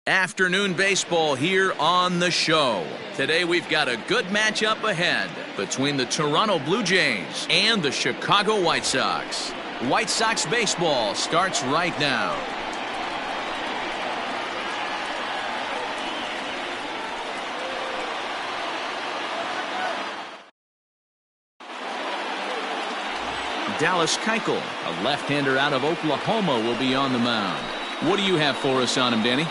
Afternoon baseball here on the show. Today we've got a good matchup ahead between the Toronto Blue Jays and the Chicago White Sox. White Sox baseball starts right now. Dallas Keuchel, a left-hander out of Oklahoma, will be on the mound. What do you have for us on him, Danny?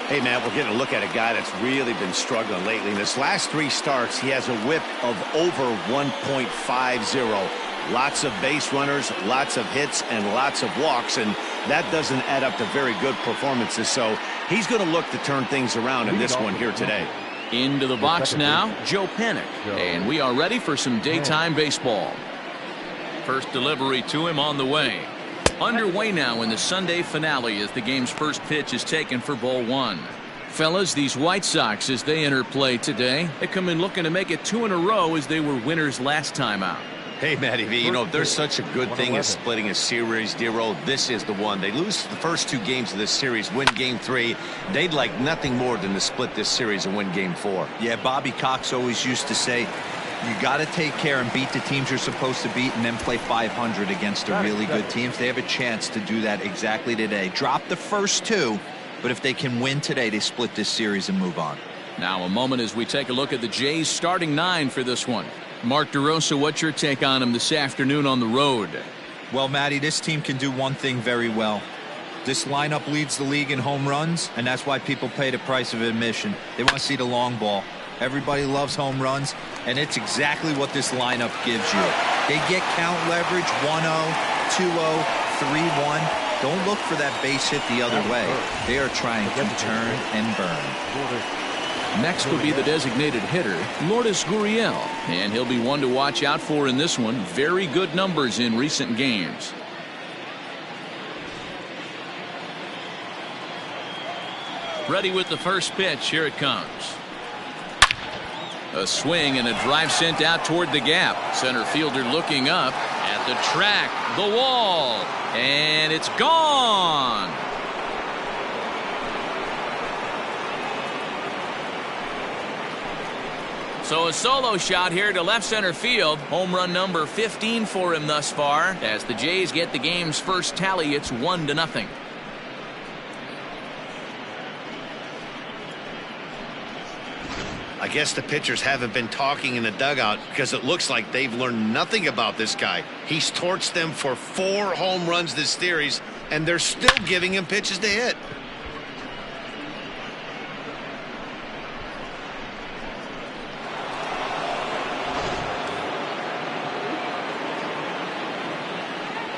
Hey, Matt, we're getting a look at a guy that's really been struggling lately. In his last 3 starts, he has a whip of over 1.50. Lots of base runners, lots of hits, and lots of walks, and that doesn't add up to very good performances. So he's going to look to turn things around in this one here today. Into the box now, Joe Panik, and we are ready for some daytime baseball. First delivery to him on the way. Underway now in the Sunday finale as the game's first pitch is taken for ball 1. Fellas, these White Sox, as they enter play today, they come in looking to make it 2 in a row as they were winners last time out. Hey, Matty V, you know, there's such a good thing as splitting a series, Dero. This is the one. They lose the first 2 games of this series, win game 3. They'd like nothing more than to split this series and win game 4. Yeah, Bobby Cox always used to say, you got to take care and beat the teams you're supposed to beat and then play 500 against the really good teams. They have a chance to do that exactly today. Drop the first 2, but if they can win today, they split this series and move on. Now a moment as we take a look at the Jays starting 9 for this one. Mark DeRosa, what's your take on him this afternoon on the road? Well, Matty, this team can do one thing very well. This lineup leads the league in home runs, and that's why people pay the price of admission. They want to see the long ball. Everybody loves home runs, and it's exactly what this lineup gives you. They get count leverage 1-0, 2-0, 3-1. Don't look for that base hit the other way. They are trying to turn and burn. Next will be the designated hitter, Lourdes Gurriel, and he'll be one to watch out for in this one. Very good numbers in recent games. Ready with the first pitch. Here it comes. A swing and a drive sent out toward the gap. Center fielder looking up at the track, the wall, and it's gone. So a solo shot here to left center field. Home run number 15 for him thus far. As the Jays get the game's first tally, it's 1-0. I guess the pitchers haven't been talking in the dugout because it looks like they've learned nothing about this guy. He's torched them for 4 home runs this series, and they're still giving him pitches to hit.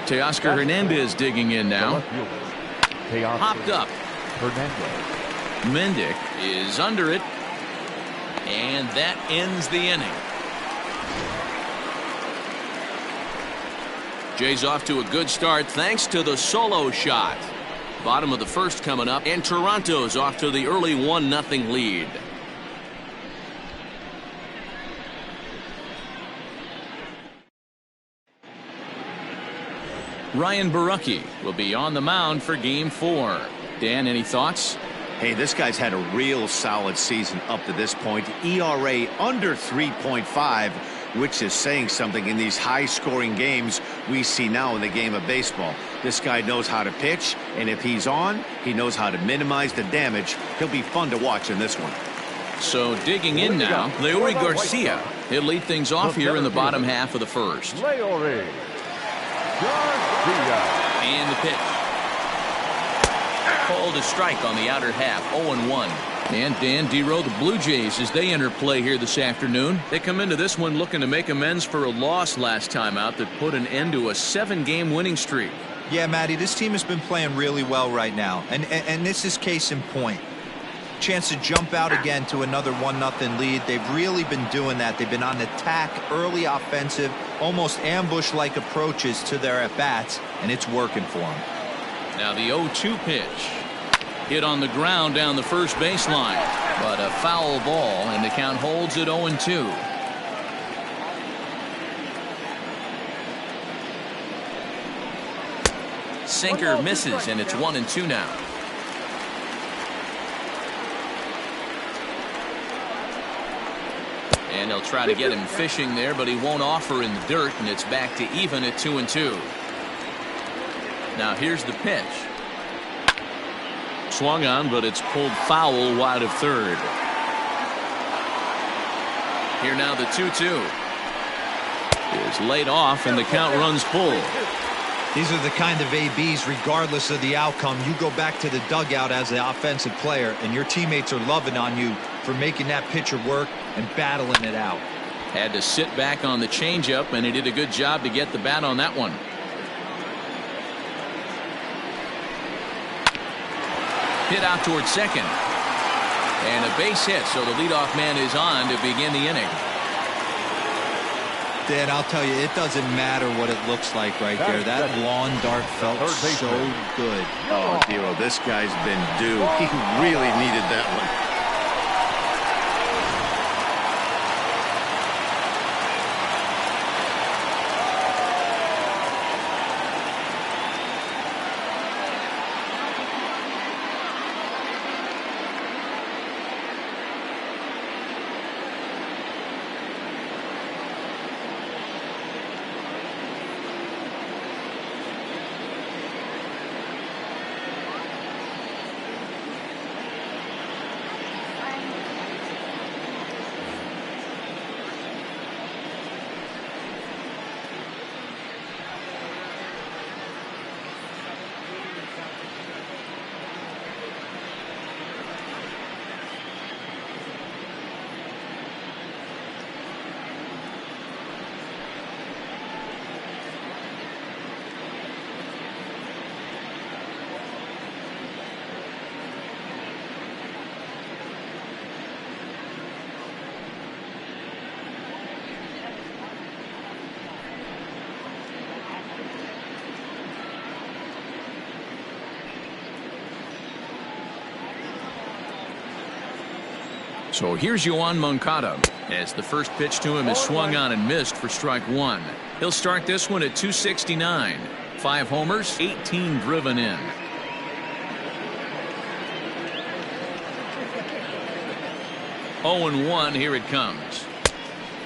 Teoscar Hernandez digging in now. Popped up. Mendick is under it. And that ends the inning. Jays off to a good start thanks to the solo shot. Bottom of the first coming up, and Toronto's off to the early 1-0 lead. Ryan Borucki will be on the mound for game 4. Dan, any thoughts? Hey, this guy's had a real solid season up to this point. ERA under 3.5, which is saying something in these high-scoring games we see now in the game of baseball. This guy knows how to pitch, and if he's on, he knows how to minimize the damage. He'll be fun to watch in this one. So digging in now, Leury Garcia. He'll lead things off here in the bottom half of the first. Leury Garcia. And the pitch. Called a strike on the outer half, 0-1. And Dan Dero, the Blue Jays, as they enter play here this afternoon, they come into this one looking to make amends for a loss last time out that put an end to a 7-game winning streak. Yeah, Matty, this team has been playing really well right now, and this is case in point. Chance to jump out again to another 1-0 lead. They've really been doing that. They've been on attack, early offensive, almost ambush-like approaches to their at-bats, and it's working for them. Now the 0-2 pitch. Hit on the ground down the first baseline, but a foul ball, and the count holds at 0-2. Sinker misses, and it's 1-2 now. They'll try to get him fishing there, but he won't offer in the dirt, and it's back to even at 2-2. Now here's the pitch. Swung on, but it's pulled foul wide of third. Here now the 2-2 is laid off, and the count runs full. These are the kind of ABs, regardless of the outcome. You go back to the dugout as the offensive player, and your teammates are loving on you for making that pitcher work and battling it out. Had to sit back on the changeup, and he did a good job to get the bat on that one. Hit out towards second. And a base hit, so the leadoff man is on to begin the inning. Dan, I'll tell you, it doesn't matter what it looks like right there. That lawn dart felt so good. Oh, Dero, this guy's been due. He really needed that one. So here's Yoan Moncada as the first pitch to him is swung on and missed for strike one. He'll start this one at 269. 5 homers, 18 driven in. Oh and 1, here it comes.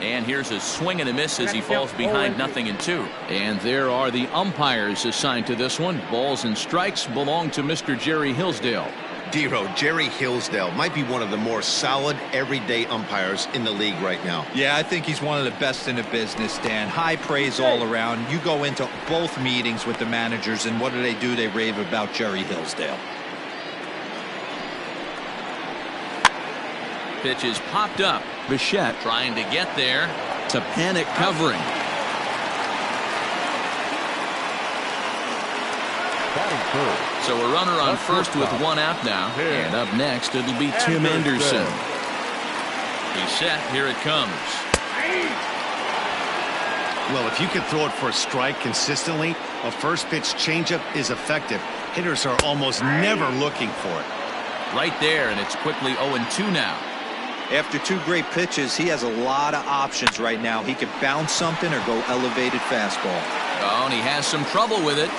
And here's a swing and a miss as he falls behind 0-2. And there are the umpires assigned to this one. Balls and strikes belong to Mr. Jerry Hillsdale. Dero, Jerry Hillsdale might be one of the more solid everyday umpires in the league right now. Yeah, I think he's one of the best in the business, Dan. High praise all around. You go into both meetings with the managers, and what do? They rave about Jerry Hillsdale. Pitch is popped up. Bichette trying to get there to panic covering. So a runner on first with 1 out now. And up next, it'll be Tim Anderson. He's set. Here it comes. Well, if you can throw it for a strike consistently, a first pitch changeup is effective. Hitters are almost never looking for it. Right there, and it's quickly 0-2 now. After 2 great pitches, he has a lot of options right now. He could bounce something or go elevated fastball. Oh, and he has some trouble with it.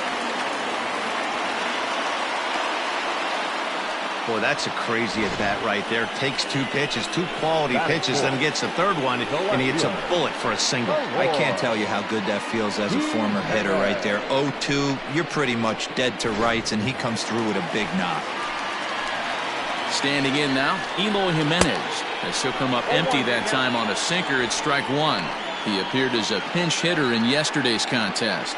Boy, that's a crazy at bat right there. Takes 2 pitches, 2 quality pitches, then gets a third one, and he hits a bullet for a single. I can't tell you how good that feels as a former hitter right there. 0-2, you're pretty much dead to rights, and he comes through with a big knock. Standing in now, Eloy Jimenez. As he'll come up empty that time on a sinker at strike 1. He appeared as a pinch hitter in yesterday's contest.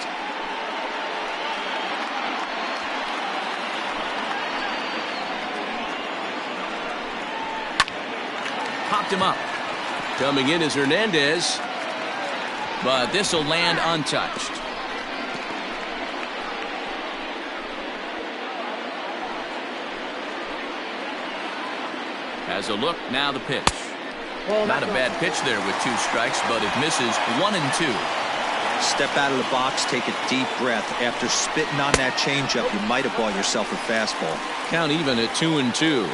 Popped him up. Coming in is Hernandez. But this will land untouched. Has a look, now the pitch. Not a bad pitch there with 2 strikes, but it misses 1-2. Step out of the box, take a deep breath. After spitting on that changeup, you might have bought yourself a fastball. Count even at 2-2.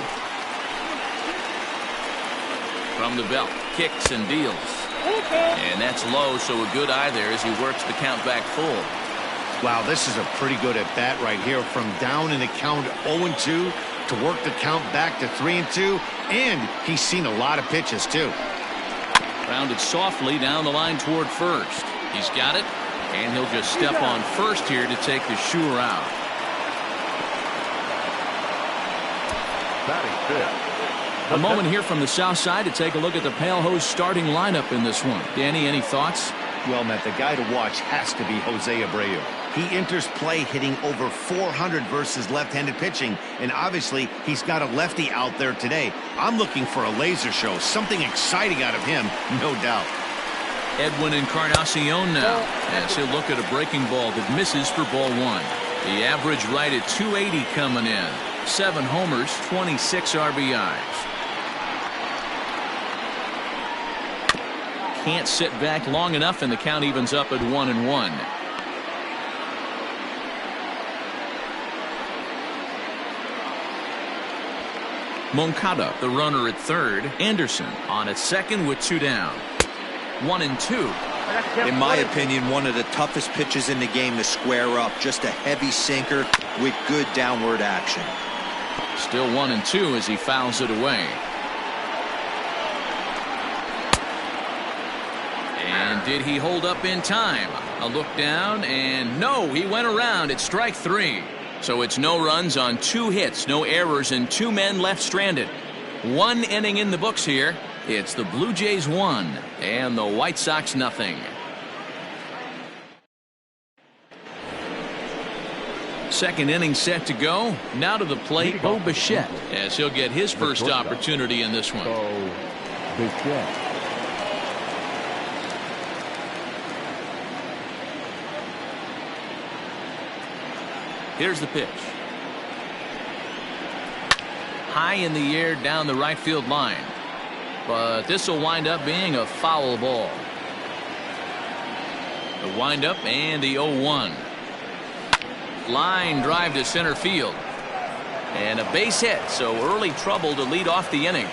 From the belt, kicks and deals. And that's low, so a good eye there as he works the count back full. Wow, this is a pretty good at bat right here. From down in the count 0-2 to work the count back to 3-2, and he's seen a lot of pitches too. Grounded softly down the line toward first. He's got it, and he'll just step on first here to take the sure out. A moment here from the south side to take a look at the Pale Hose starting lineup in this one. Danny, any thoughts? Well, Matt, the guy to watch has to be Jose Abreu. He enters play hitting over 400 versus left-handed pitching, and obviously he's got a lefty out there today. I'm looking for a laser show, something exciting out of him, no doubt. Edwin Encarnacion now as he'll look at a breaking ball that misses for ball one. The average right at 280 coming in. 7 homers, 26 RBIs. Can't sit back long enough, and the count evens up at 1-1. Moncada, the runner at third. Anderson on at second with 2 down. 1-2. In my opinion, one of the toughest pitches in the game to square up. Just a heavy sinker with good downward action. Still 1-2 as he fouls it away. And did he hold up in time? A look down, and no, he went around at strike 3. So it's no runs on 2 hits, no errors, and 2 men left stranded. 1 inning in the books here. It's the Blue Jays 1 and the White Sox nothing. Second inning set to go. Now to the plate, Bo Bichette, as he'll get his first opportunity in this one. Here's the pitch. High in the air down the right field line. But this will wind up being a foul ball. The windup and the 0-1. Line drive to center field. And a base hit, so early trouble to lead off the inning.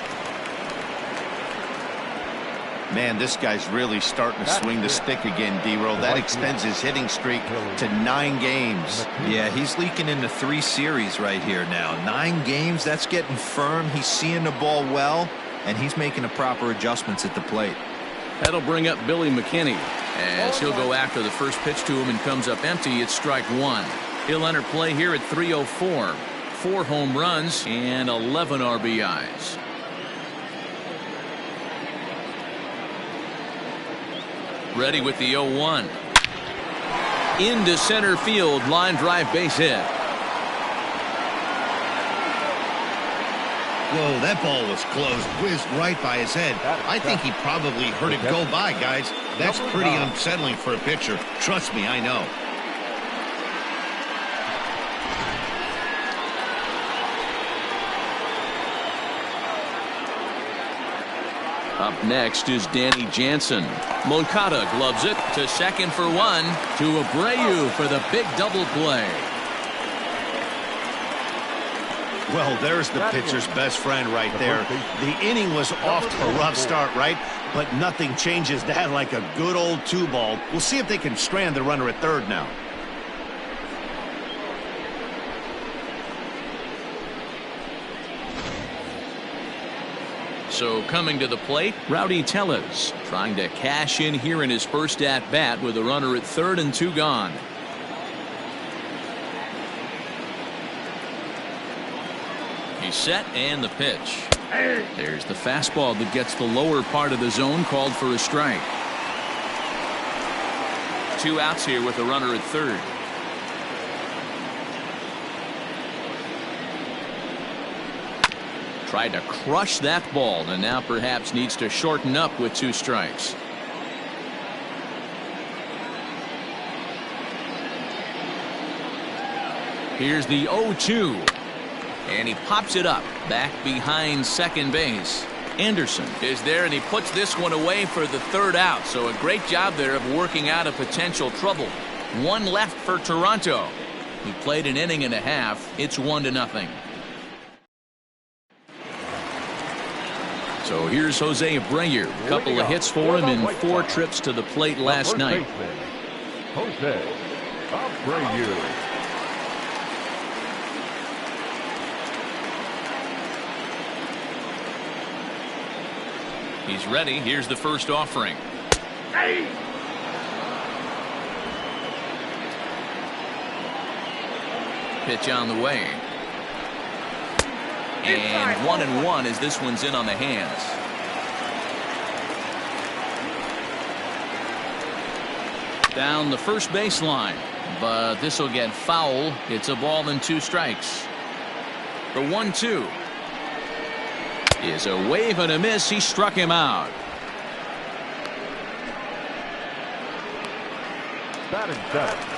Man, this guy's really starting to swing the stick again, D-Roll. That extends his hitting streak to 9 games. Yeah, he's leaking into 3 series right here now. 9 games, that's getting firm. He's seeing the ball well, and he's making the proper adjustments at the plate. That'll bring up Billy McKinney as he'll go after the first pitch to him and comes up empty. It's strike 1. He'll enter play here at 304. 4 home runs and 11 RBIs. Ready with the 0-1. Into center field, line drive base hit. Whoa, that ball was close, whizzed right by his head. I think he probably heard it go by, guys. That's pretty unsettling for a pitcher. Trust me, I know. Up next is Danny Jansen. Moncada gloves it to second for 1. To Abreu for the big double play. Well, there's the pitcher's best friend right there. The inning was off to a rough start, right? But nothing changes that like a good old 2-ball. We'll see if they can strand the runner at third now. So coming to the plate, Rowdy Tellez trying to cash in here in his first at-bat with a runner at third and 2 gone. He's set and the pitch. There's the fastball that gets the lower part of the zone, called for a strike. 2 outs here with a runner at third. Tried to crush that ball and now perhaps needs to shorten up with 2 strikes. Here's the 0-2. And he pops it up back behind second base. Anderson is there and he puts this one away for the 3rd out. So a great job there of working out a potential trouble. 1 left for Toronto. He played an inning and a half. It's 1-0. So here's Jose Abreu. A couple of hits for him in 4 trips to the plate last night. Jose Abreu. He's ready. Here's the first offering. Pitch on the way. And 1-1 as this one's in on the hands. Down the first baseline, but this will get foul. It's a ball and 2 strikes. For 1-2 is a wave and a miss. He struck him out. Batting 7.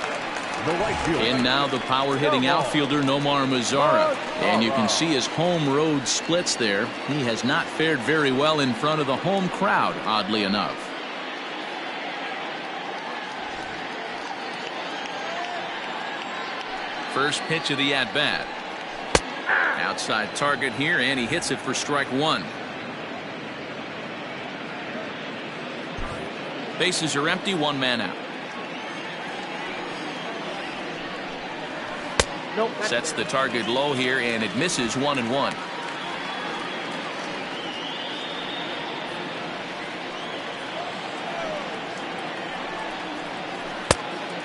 The right fielder. In now the power-hitting outfielder Nomar Mazara. And you can see his home-road splits there. He has not fared very well in front of the home crowd, oddly enough. First pitch of the at-bat. Outside target here, and he hits it for strike 1. Bases are empty, 1 man out. Sets the target low here, and it misses. 1-1.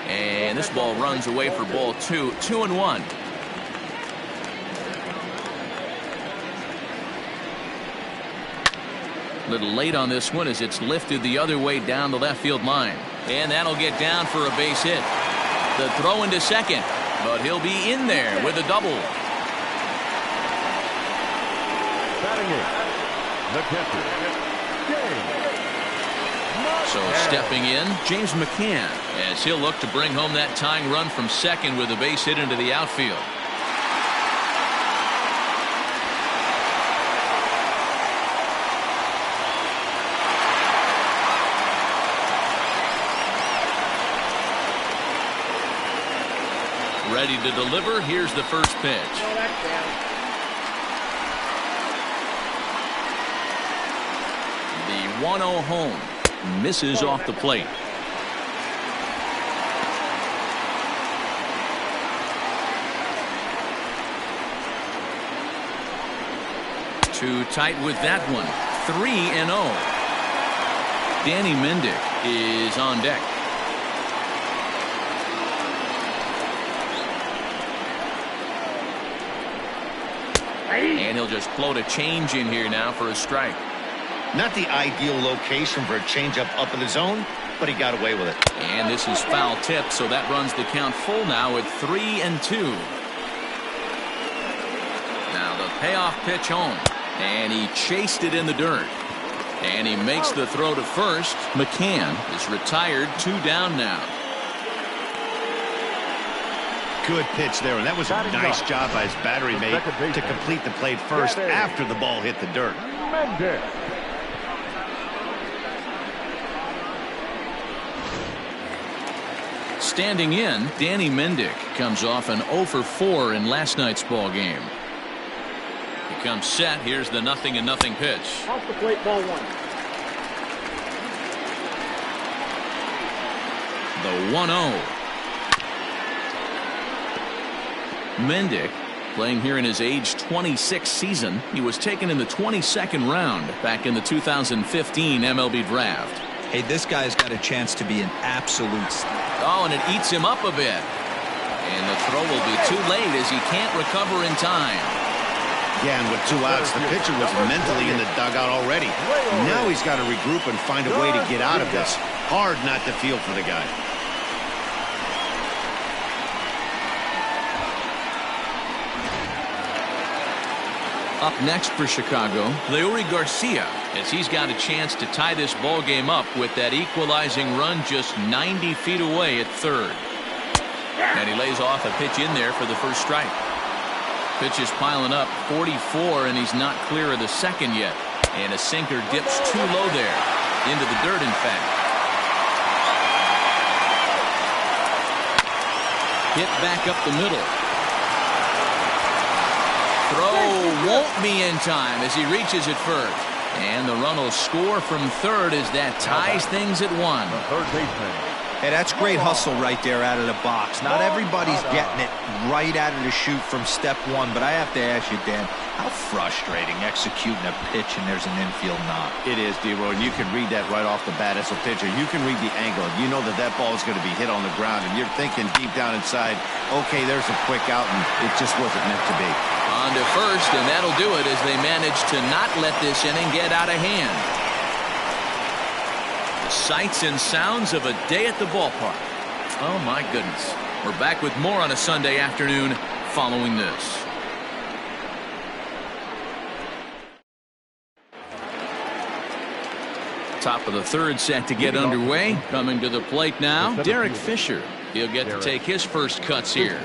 And this ball runs away for ball 2. 2-1. A little late on this one as it's lifted the other way down the left field line. And that'll get down for a base hit. The throw into second. But he'll be in there with a double. Batting 8. The catcher, James. So stepping in, James McCann, as he'll look to bring home that tying run from second with a base hit into the outfield. Ready to deliver. Here's the first pitch. The 1-0 home misses off the plate. Too tight with that one. 3-0. Danny Mendick is on deck. And he'll just float a change in here now for a strike. Not the ideal location for a changeup up in the zone, but he got away with it. And this is foul tip, so that runs the count full now at 3-2. Now the payoff pitch home. And he chased it in the dirt. And he makes the throw to first. McCann is retired. 2 down now. Good pitch there, and that was a nice job by his battery mate to complete the play first after the ball hit the dirt. Mendick. Standing in, Danny Mendick comes off an 0 for 4 in last night's ball game. He comes set. Here's the 0-0 pitch. Off the plate, ball 1. The 1-0. Mendick playing here in his age 26 season. He was taken in the 22nd round back in the 2015 MLB draft. Hey, this guy's got a chance to be an absolute star. Oh, and it eats him up a bit. And the throw will be too late as he can't recover in time. Yeah, and with 2 outs, the pitcher was mentally in the dugout already. Now he's got to regroup and find a way to get out of this. Hard not to feel for the guy. Up next for Chicago, Leury Garcia, as he's got a chance to tie this ball game up with that equalizing run just 90 feet away at third. And he lays off a pitch in there for the first strike. Pitch is piling up, 44, and he's not clear of the second yet. And a sinker dips too low there, into the dirt, in fact. Hit back up the middle. Throw won't be in time as he reaches it first. And the run will score from third as that ties things at 1. The third baseman, Hey, that's great hustle right there out of the box. Not everybody's getting it right out of the chute from step one, but I have to ask you, Dan, how frustrating executing a pitch and there's an infield knock. It is, D-Roy, and you can read that right off the bat as a pitcher. You can read the angle. You know that that ball is going to be hit on the ground, and you're thinking deep down inside, okay, there's a quick out, and it just wasn't meant to be. On to first, and that'll do it as they manage to not let this inning get out of hand. Sights and sounds of a day at the ballpark. Oh my goodness. We're back with more on a Sunday afternoon following this. Top of the third set to get underway. Coming to the plate now, Derek Fisher. He'll get to take his first cuts here.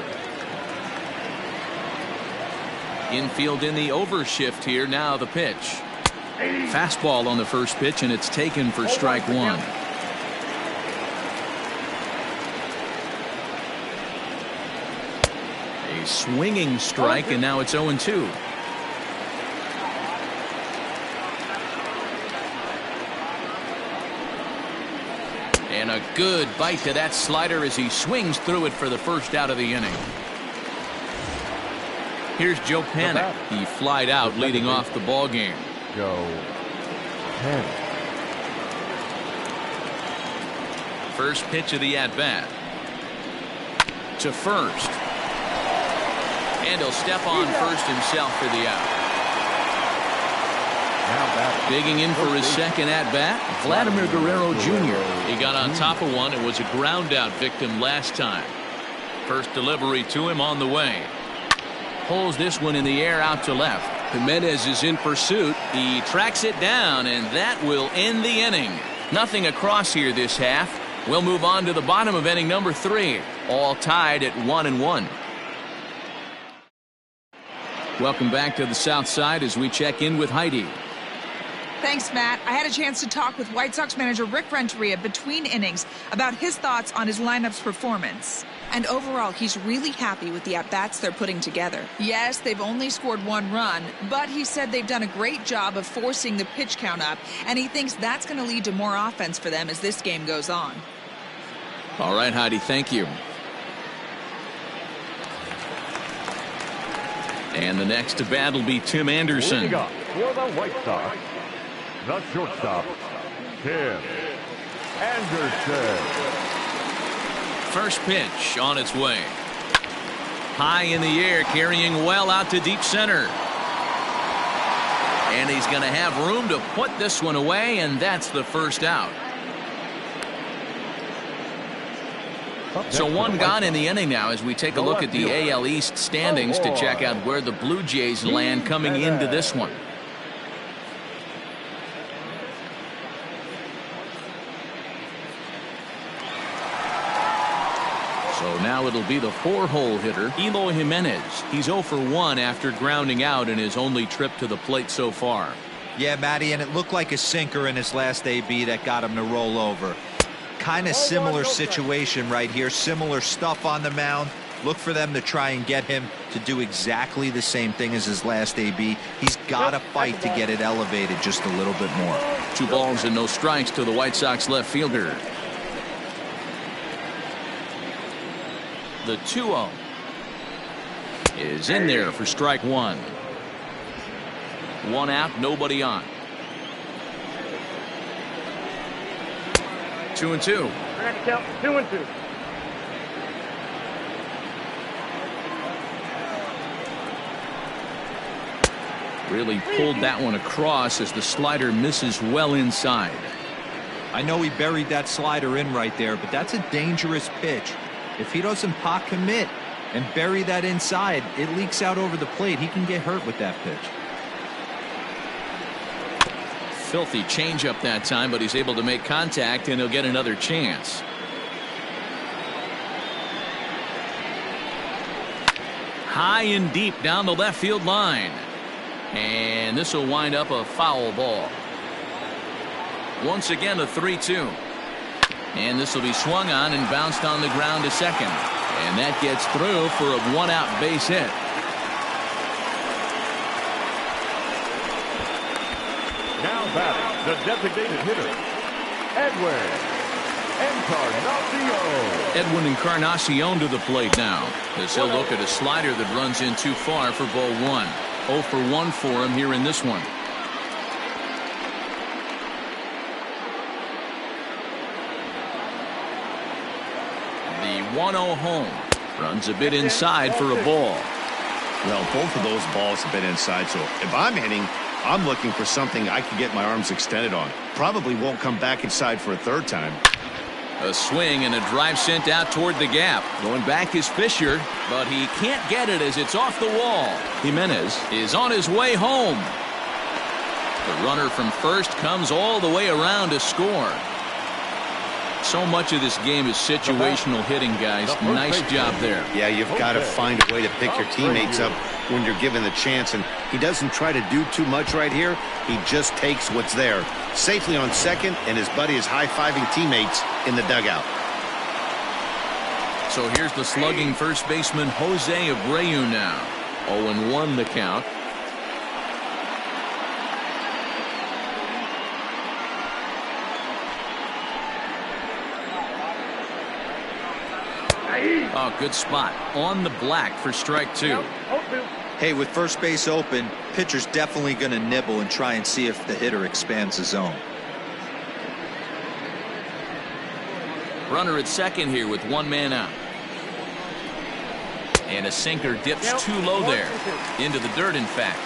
Infield in the overshift here. Now the pitch. Fastball on the first pitch, and it's taken for strike one. A swinging strike, and now it's 0-2. And a good bite to that slider as he swings through it for the first out of the inning. Here's Joe Panic. He flied out leading off the ball game. First pitch of the at-bat. To first. And he'll step on first himself for the out. Digging in for his second at-bat, Vladimir Guerrero Jr. He got on top of one. It was a ground-out victim last time. First delivery to him on the way. Pulls this one in the air out to left. Jimenez is in pursuit. He tracks it down, and that will end the inning. Nothing across here this half. We'll move on to the bottom of inning number 3. All tied at 1-1. Welcome back to the South Side as we check in with Heidi. Thanks, Matt. I had a chance to talk with White Sox manager Rick Renteria between innings about his thoughts on his lineup's performance. And overall, he's really happy with the at-bats they're putting together. Yes, they've only scored 1 run, but he said they've done a great job of forcing the pitch count up, and he thinks that's going to lead to more offense for them as this game goes on. All right, Heidi, thank you. And the next to bat will be Tim Anderson. Leading up for the White Sox, the shortstop, Tim Anderson. First pitch on its way. High in the air, carrying well out to deep center. And he's going to have room to put this one away, and that's the first out. So one gone in the inning now as we take a look at the AL East standings to check out where the Blue Jays land coming into this one. So now it'll be the 4-hole hitter, Eloy Jimenez. He's 0 for 1 after grounding out in his only trip to the plate so far. Yeah, Matty, and it looked like a sinker in his last AB that got him to roll over. Kind of similar situation right here. Similar stuff on the mound. Look for them to try and get him to do exactly the same thing as his last AB. He's got to fight to get it elevated just a little bit more. 2 balls and no strikes to the White Sox left fielder. The 2-0 is in there for strike 1. 1 out, nobody on. 2-2. 2-2. Really pulled that one across as the slider misses well inside. I know he buried that slider in right there, but that's a dangerous pitch. If he doesn't pot commit and bury that inside, it leaks out over the plate. He can get hurt with that pitch. Filthy changeup that time, but he's able to make contact, and he'll get another chance. High and deep down the left field line. And this will wind up a foul ball. Once again, a 3-2. And this will be swung on and bounced on the ground to second. And that gets through for a 1-out base hit. Now batting, the designated hitter, Edwin Edwin Encarnacion to the plate now, as he'll look at a slider that runs in too far for ball one. 0 for 1 for him here in this one. The 1-0 home. Runs a bit inside for a ball. Well, both of those balls have been inside, so if I'm hitting, I'm looking for something I can get my arms extended on. Probably won't come back inside for a third time. A swing and a drive sent out toward the gap. Going back is Fisher, but he can't get it as it's off the wall. Jimenez is on his way home. The runner from first comes all the way around to score. So much of this game is situational hitting, guys. Nice job there. Yeah, you've got to find a way to pick your teammates up when you're given the chance, and he doesn't try to do too much right here. He just takes what's there. Safely on second, and his buddy is high-fiving teammates in the dugout. So here's the slugging first baseman Jose Abreu now. 0-1 the count. Oh, good spot on the black for strike two. Hey, with first base open, pitcher's definitely going to nibble and try and see if the hitter expands the zone. Runner at second here with one man out. And a sinker dips too low there. Into the dirt, in fact.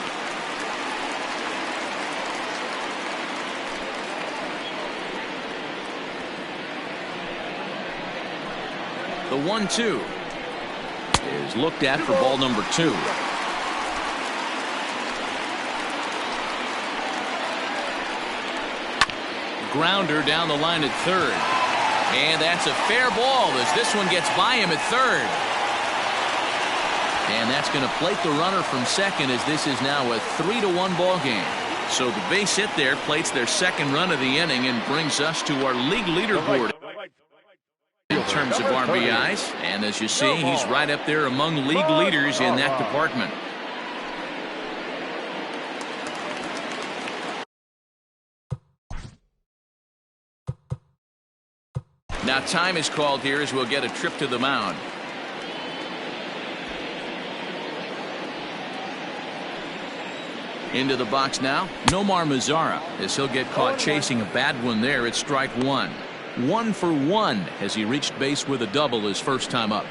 The 1-2 is looked at for ball number 2. Grounder down the line at third. And that's a fair ball as this one gets by him at third. And that's going to plate the runner from second as this is now a 3-1 ball game. So the base hit there plates their second run of the inning and brings us to our league leaderboard in terms of RBIs, and as you see, he's right up there among league leaders in that department. Now time is called here as we'll get a trip to the mound. Into the box now, Nomar Mazara, as he'll get caught chasing a bad one there at strike one. 1 for 1 as he reached base with a double his first time up.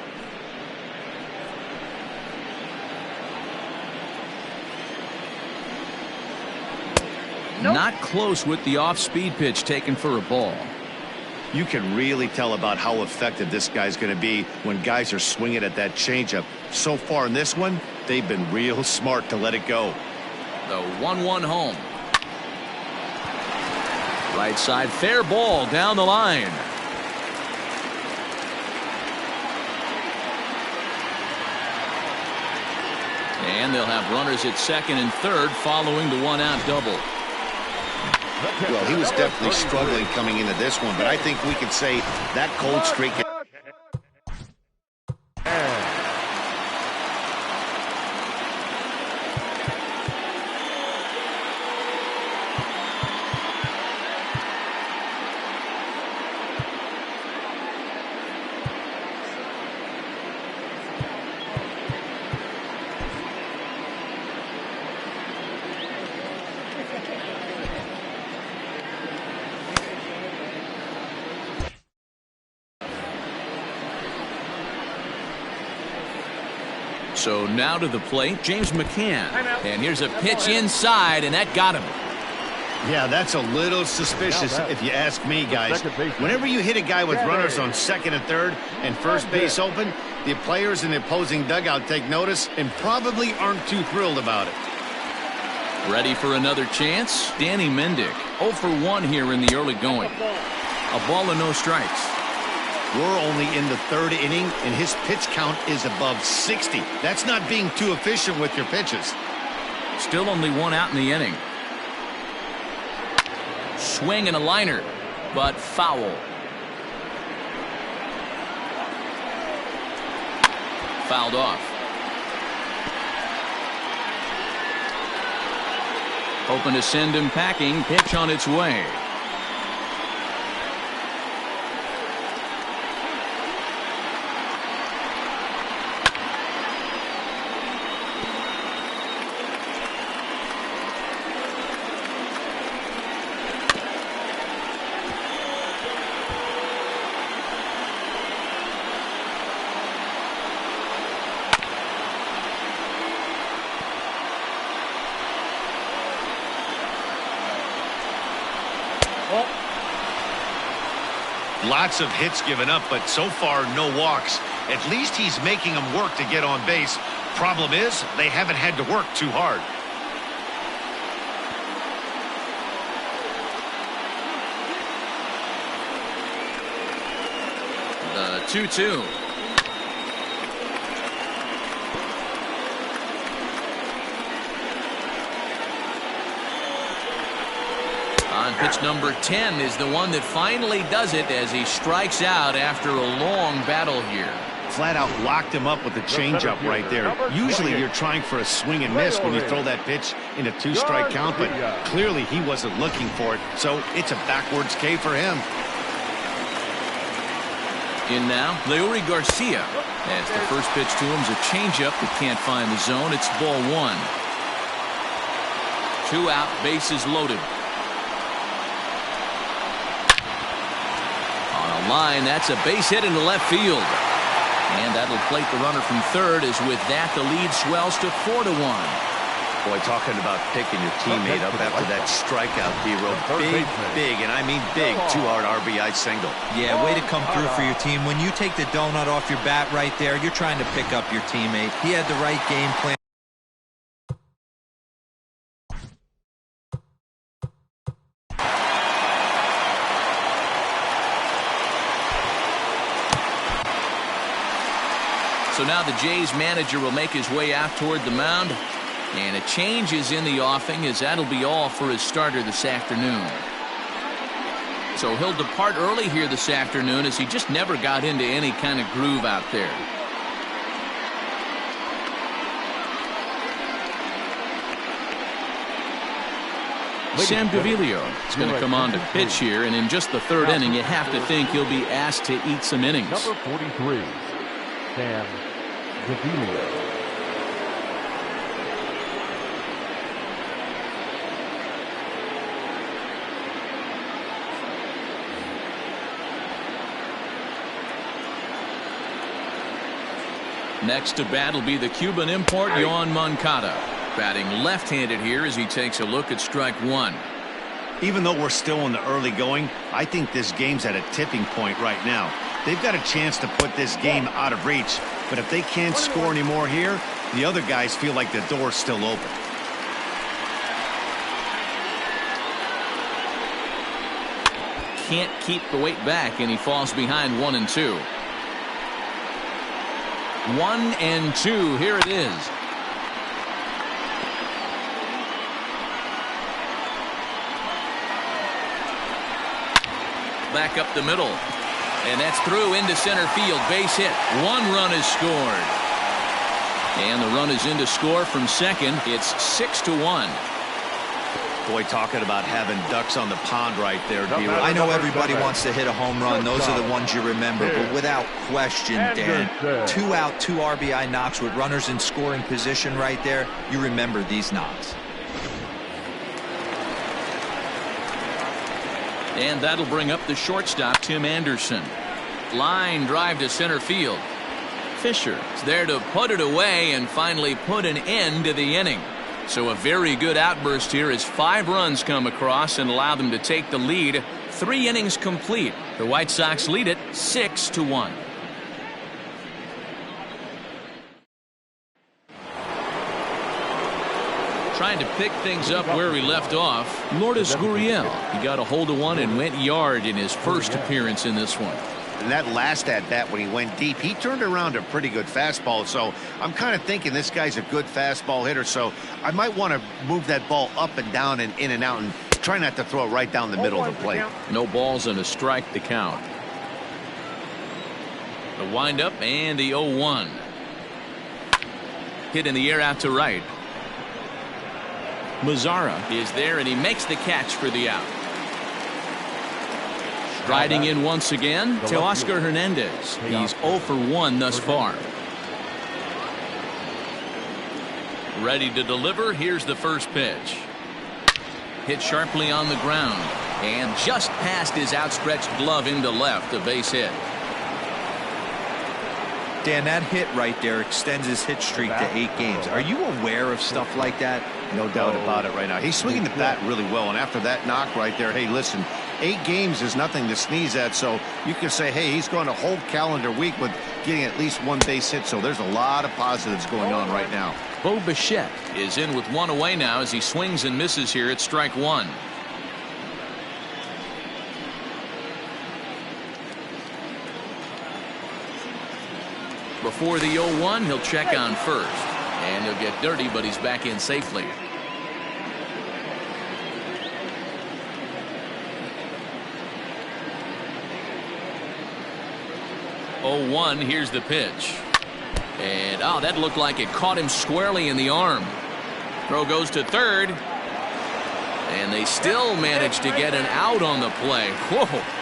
Not close with the off-speed pitch taken for a ball. You can really tell about how effective this guy's going to be when guys are swinging at that changeup. So far in this one, they've been real smart to let it go. The 1-1 home. Right side, fair ball down the line. And they'll have runners at second and third following the one-out double. Well, he was definitely struggling coming into this one, but I think we could say that cold streak. So now to the plate, James McCann. And here's a pitch inside, and that got him. Yeah, that's a little suspicious if you ask me, guys. Whenever you hit a guy with runners on second and third and first base open, the players in the opposing dugout take notice and probably aren't too thrilled about it. Ready for another chance? Danny Mendick, 0 for 1 here in the early going. A ball and no strikes. We're only in the third inning, and his pitch count is above 60. That's not being too efficient with your pitches. Still only one out in the inning. Swing and a liner, but foul. Fouled off. Hoping to send him packing. Pitch on its way. Lots of hits given up, but so far no walks. At least he's making them work to get on base. Problem is, they haven't had to work too hard. The 2-2. On pitch number 10 is the one that finally does it as he strikes out after a long battle here. Flat out locked him up with the changeup right there. Usually you're trying for a swing and miss when you throw that pitch in a 2-strike count, but clearly he wasn't looking for it, so it's a backwards K for him. In now, Leury Garcia. As the first pitch to him is a changeup that can't find the zone. It's ball 1. 2 out, bases loaded. On a line, that's a base hit into left field. And that'll plate the runner from third, as with that the lead swells to 4-1. Boy, talking about picking your teammate up after that strikeout, D-Row. Big, and I mean big, 2-out RBI single. Yeah, way to come through for your team. When you take the donut off your bat right there, you're trying to pick up your teammate. He had the right game plan. So now the Jays manager will make his way out toward the mound. And a change is in the offing, as that'll be all for his starter this afternoon. So he'll depart early here this afternoon, as he just never got into any kind of groove out there. Sam Gaviglio is going to come on to pitch here, and in just the third inning, you have to think he'll be asked to eat some innings. Number 43, Sam Gaviglio. Next to bat will be the Cuban import, Yoan Moncada. Batting left-handed here as he takes a look at strike 1. Even though we're still in the early going, I think this game's at a tipping point right now. They've got a chance to put this game out of reach, but if they can't score any more here, the other guys feel like the door's still open. Can't keep the weight back, and he falls behind 1-2. 1-2. Here it is. Back up the middle. And that's through into center field. Base hit. 1 run is scored. And the run is in to score from second. It's 6-1. Boy, talking about having ducks on the pond right there, D-Row. I know everybody wants to hit a home run. Those are the ones you remember. But without question, Dan, 2 out, 2 RBI knocks with runners in scoring position right there. You remember these knocks. And that'll bring up the shortstop, Tim Anderson. Line drive to center field. Fisher is there to put it away and finally put an end to the inning. So a very good outburst here as 5 runs come across and allow them to take the lead. 3 innings complete. The White Sox lead it 6-1. Trying to pick things up where he left off, Lourdes Gurriel. He got a hold of one and went yard in his first appearance in this one. And that last at-bat when he went deep, he turned around a pretty good fastball. So I'm kind of thinking this guy's a good fastball hitter. So I might want to move that ball up and down and in and out and try not to throw it right down the middle of the plate. No balls and a strike to count. The windup and the 0-1. Hit in the air out to right. Mazzara is there, and he makes the catch for the out. Striding in once again, Teoscar Hernandez. He's 0 for 1 thus far. Ready to deliver. Here's the first pitch. Hit sharply on the ground, and just past his outstretched glove into left, a base hit. Dan, that hit right there extends his hit streak to 8 games. Are you aware of stuff like that? No doubt about it right now. He's swinging the bat really well, and after that knock right there, hey, listen, 8 games is nothing to sneeze at, so you can say, hey, he's going a whole calendar week with getting at least 1 base hit, so there's a lot of positives going on right now. Bo Bichette is in with 1 away now as he swings and misses here at strike 1. Before the 0-1, he'll check on first. And he'll get dirty, but he's back in safely. Here's the pitch. And, oh, that looked like it caught him squarely in the arm. Throw goes to third. And they still managed to get an out on the play. Whoa.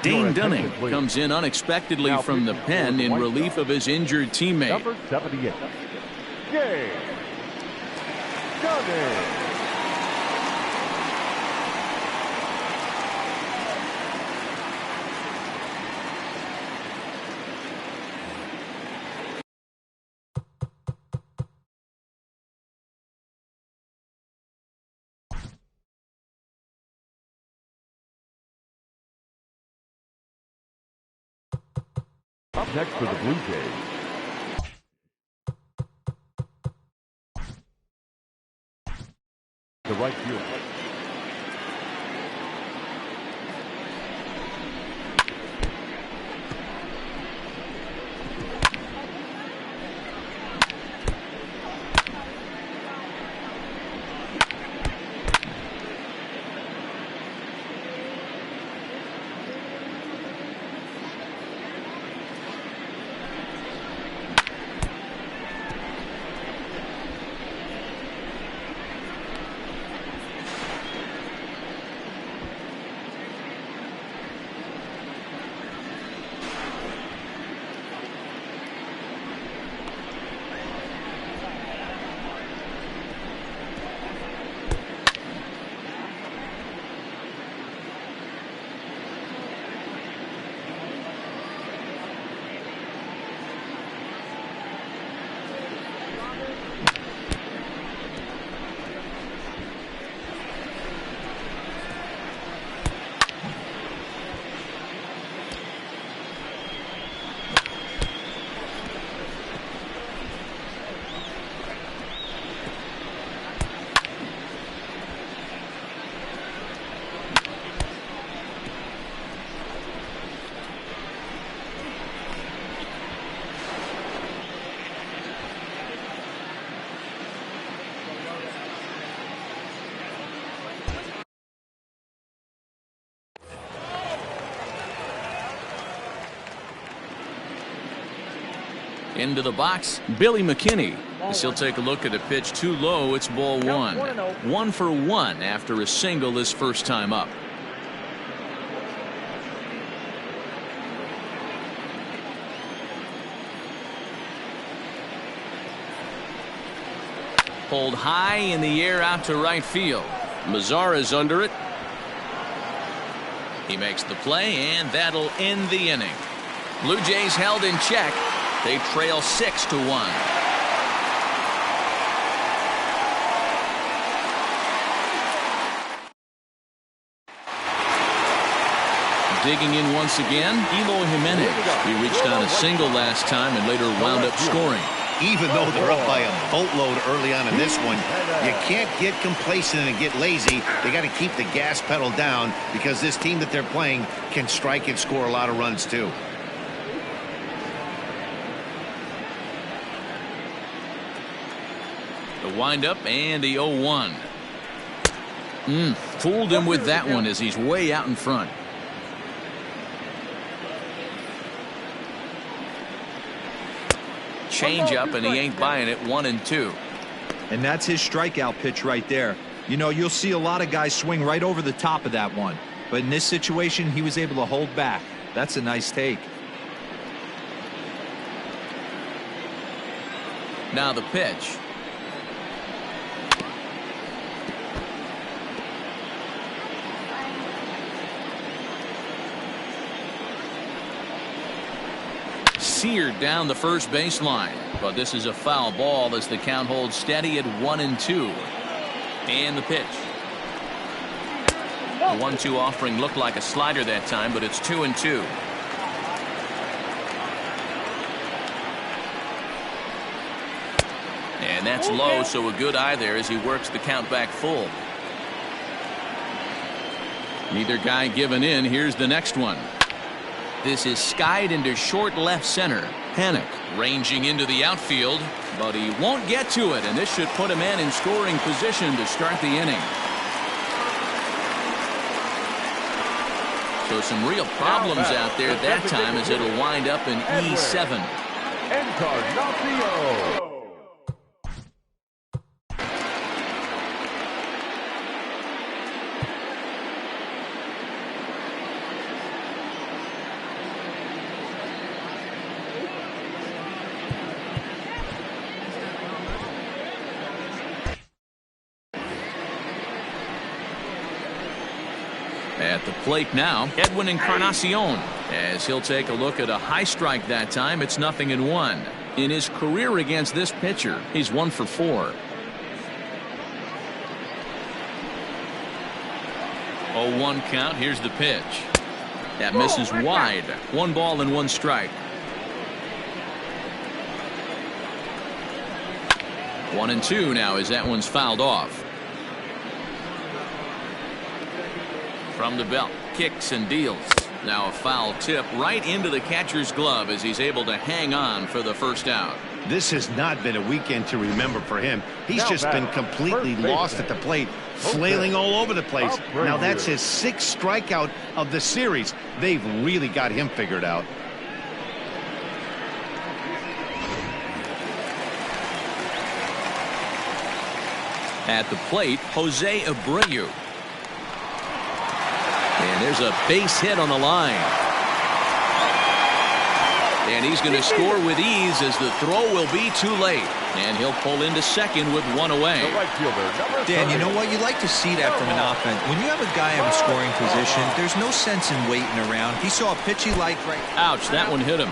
Dane Dunning comes in unexpectedly from the pen in relief of his injured teammate. Number 78, Dane Dunning. Up next for the Blue Jays, the right fielder, Into the box, Billy McKinney. As he'll take a look at a pitch too low, it's ball 1. 1 for 1 after a single his first time up. Pulled high in the air out to right field. Mazzara's under it. He makes the play, and that'll end the inning. Blue Jays held in check. They trail 6-1. Digging in once again, Eloy Jimenez. He reached on a single last time and later wound up scoring. Even though they're up by a boatload early on in this one, you can't get complacent and get lazy. They got to keep the gas pedal down because this team that they're playing can strike and score a lot of runs too. The windup and the 0-1. Fooled him with that one as he's way out in front. Change up, and he ain't buying it. 1-2. And that's his strikeout pitch right there. You know, you'll see a lot of guys swing right over the top of that one. But in this situation, he was able to hold back. That's a nice take. Now the pitch. seared down the first baseline. But this is a foul ball as the count holds steady at 1-2. And the pitch. The 1-2 offering looked like a slider that time, but it's 2-2. And that's low, so a good eye there as he works the count back full. Neither guy giving in. Here's the next one. This is skied into short left center. Panik ranging into the outfield, but he won't get to it, and this should put a man in scoring position to start the inning. So some real problems out there that time as it'll wind up in E7. Encarnacion. At the plate now, Edwin Encarnacion, as he'll take a look at a high strike that time. It's 0-1. In his career against this pitcher, he's 1 for 4. 0-1 count. Here's the pitch. That misses wide. 1 ball and 1 strike. 1-2 now as that one's fouled off. From the belt, kicks and deals. Now a foul tip right into the catcher's glove as he's able to hang on for the first out. This has not been a weekend to remember for him. He's just been completely lost at the plate, flailing all over the place. Now that's his 6th strikeout of the series. They've really got him figured out. At the plate, Jose Abreu. And there's a base hit on the line. And he's going to score with ease as the throw will be too late. And he'll pull into second with 1 away. Dan, you know what? You like to see that from an offense. When you have a guy in a scoring position, there's no sense in waiting around. He saw a pitch he liked right. Ouch, that one hit him.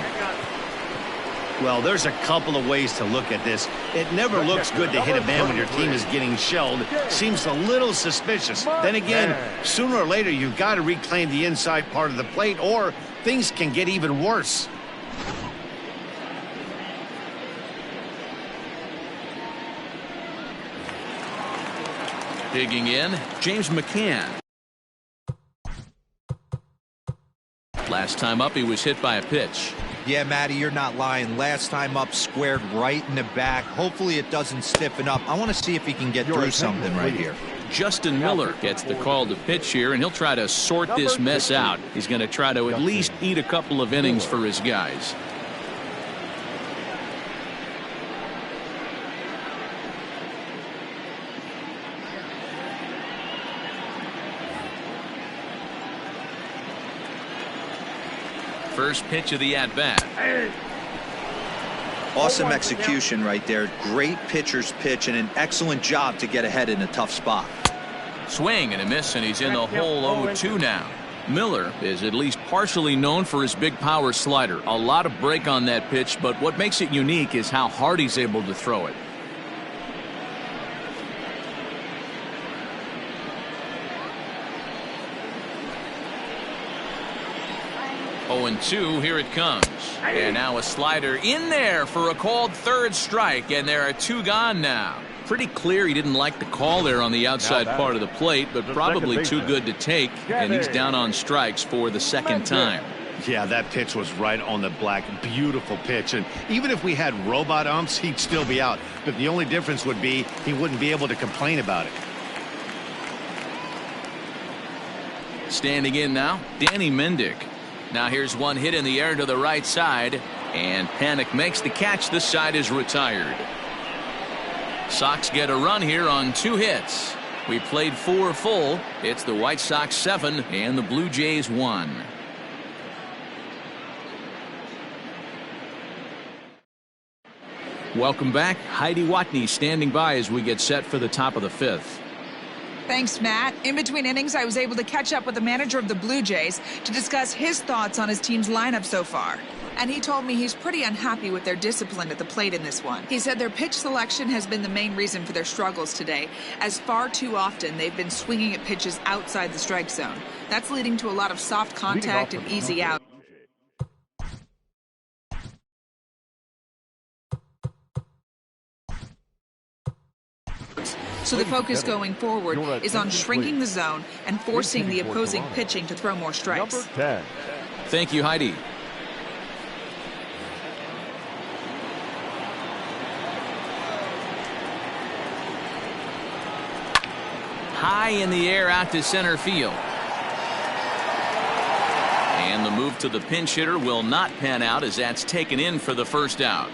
Well, there's a couple of ways to look at this. It never looks good to hit a man when your team is getting shelled. Seems a little suspicious. Then again, sooner or later, you've got to reclaim the inside part of the plate, or things can get even worse. Digging in, James McCann. Last time up, he was hit by a pitch. Yeah, Matty, you're not lying. Last time up, squared right in the back. Hopefully it doesn't stiffen up. I want to see if he can get through something right here. Justin Miller gets the call to pitch here, and he'll try to sort this mess out. He's going to try to at least eat a couple of innings for his guys. First pitch of the at-bat. Awesome execution right there. Great pitcher's pitch and an excellent job to get ahead in a tough spot. Swing and a miss, and he's in the hole 0-2 now. Miller is at least partially known for his big power slider. A lot of break on that pitch, but what makes it unique is how hard he's able to throw it. And 2, here it comes. And now a slider in there for a called 3rd strike, and there are 2 gone now. Pretty clear he didn't like the call there on the outside part of the plate, but probably too good to take, and he's down on strikes for the 2nd time. Yeah, that pitch was right on the black. Beautiful pitch. And even if we had robot umps, he'd still be out. But the only difference would be he wouldn't be able to complain about it. Standing in now, Danny Mendick. Now here's one hit in the air to the right side, and Panik makes the catch. This side is retired. Sox get a run here on 2 hits. We played 4 full. It's the White Sox 7 and the Blue Jays 1. Welcome back. Heidi Watney standing by as we get set for the top of the 5th. Thanks, Matt. In between innings, I was able to catch up with the manager of the Blue Jays to discuss his thoughts on his team's lineup so far. And he told me he's pretty unhappy with their discipline at the plate in this one. He said their pitch selection has been the main reason for their struggles today, as far too often they've been swinging at pitches outside the strike zone. That's leading to a lot of soft contact and easy out. So the focus going forward is on shrinking the zone and forcing the opposing pitching to throw more strikes. Number 10. Thank you, Heidi. High in the air out to center field. And the move to the pinch hitter will not pan out as that's taken in for the first out.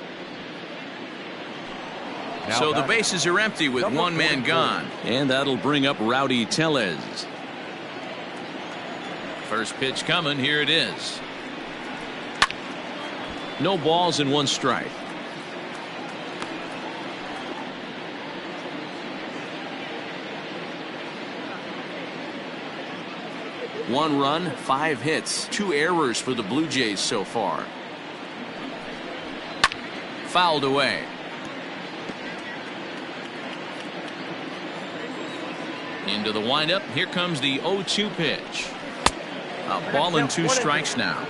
So the bases are empty with one man gone. And that'll bring up Rowdy Tellez. First pitch coming. Here it is. No balls and one strike. One run, 5 hits, 2 errors for the Blue Jays so far. Fouled away. Into the windup. Here comes the 0-2 pitch. A ball and 2 strikes now.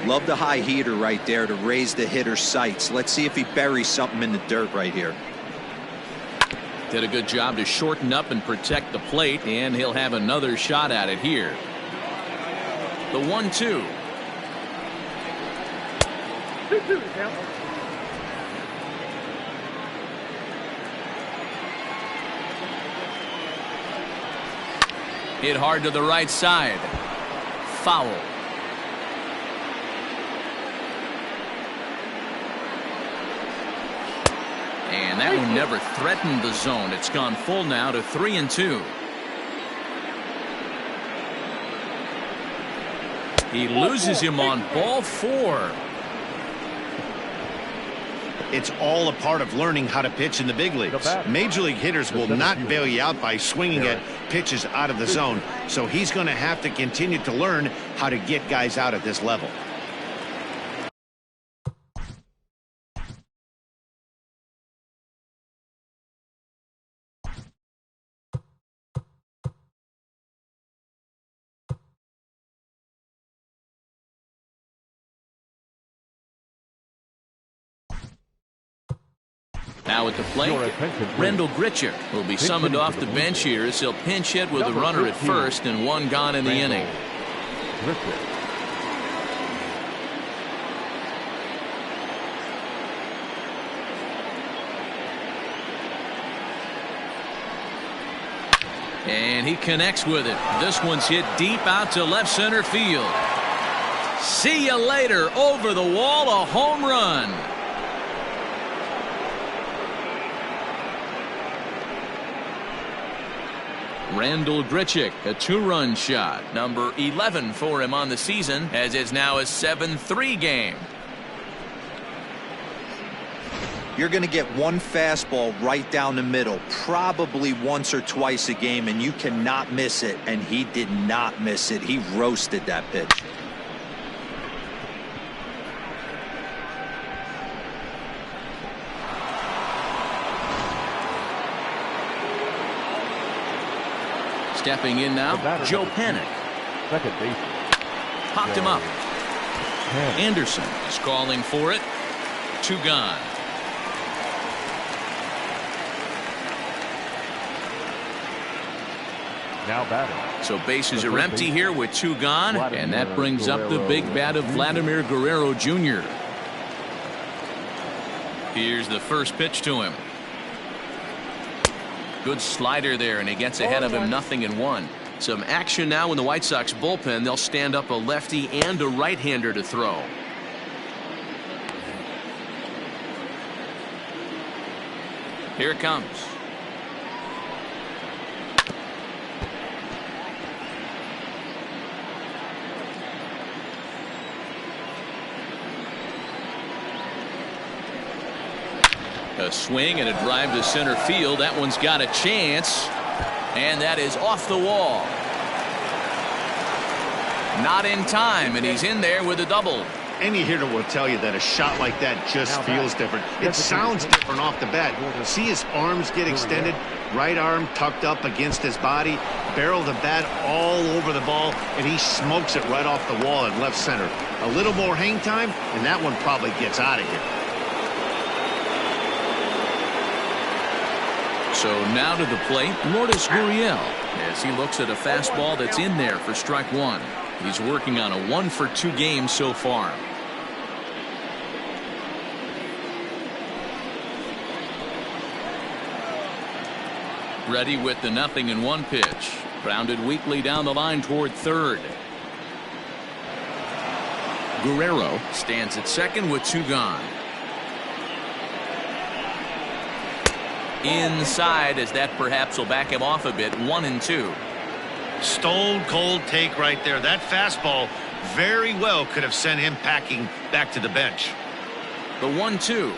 Love the high heater right there to raise the hitter's sights. Let's see if he buries something in the dirt right here. Did a good job to shorten up and protect the plate, and he'll have another shot at it here. The 1-2. Hit hard to the right side. Foul. And that one never threatened the zone. It's gone full now to 3-2. He loses him on ball 4. It's all a part of learning how to pitch in the big leagues. Major league hitters will not bail you out by swinging at pitches out of the zone. So he's going to have to continue to learn how to get guys out at this level. Now at the plate, Rendell Gritchick will be summoned off the bench here as he'll pinch hit with a runner at first and one gone in the inning. And he connects with it. This one's hit deep out to left center field. See you later. Over the wall, a home run. Rendell Gritchick, a 2-run shot. Number 11 for him on the season, as it's now a 7-3 game. You're going to get one fastball right down the middle, probably once or twice a game, and you cannot miss it. And he did not miss it. He roasted that pitch. Stepping in now, Joe Panic. Second base. Popped him up. Anderson is calling for it. 2 gone. Now batting. So bases are empty here with 2 gone, and that brings up the big bat of Vladimir Guerrero Jr. Here's the first pitch to him. Good slider there, and he gets ahead of him 0-1. Some action now in the White Sox bullpen. They'll stand up a lefty and a right-hander to throw. Here it comes. A swing and a drive to center field. That one's got a chance, and that is off the wall. Not in time, and he's in there with a double. Any hitter will tell you that a shot like that just feels different. It sounds different off the bat. See his arms get extended, right arm tucked up against his body, barrel of the bat all over the ball, and he smokes it right off the wall in left center. A little more hang time, and that one probably gets out of here. So now to the plate, Lourdes Gurriel, as he looks at a fastball that's in there for strike one. He's working on a 1-for-2 game so far. Ready with the 0-1 pitch. Grounded weakly down the line toward third. Guerrero stands at second with 2 gone. Inside, as that perhaps will back him off a bit. 1-2. Stone cold take right there. That fastball very well could have sent him packing back to the bench. The 1-2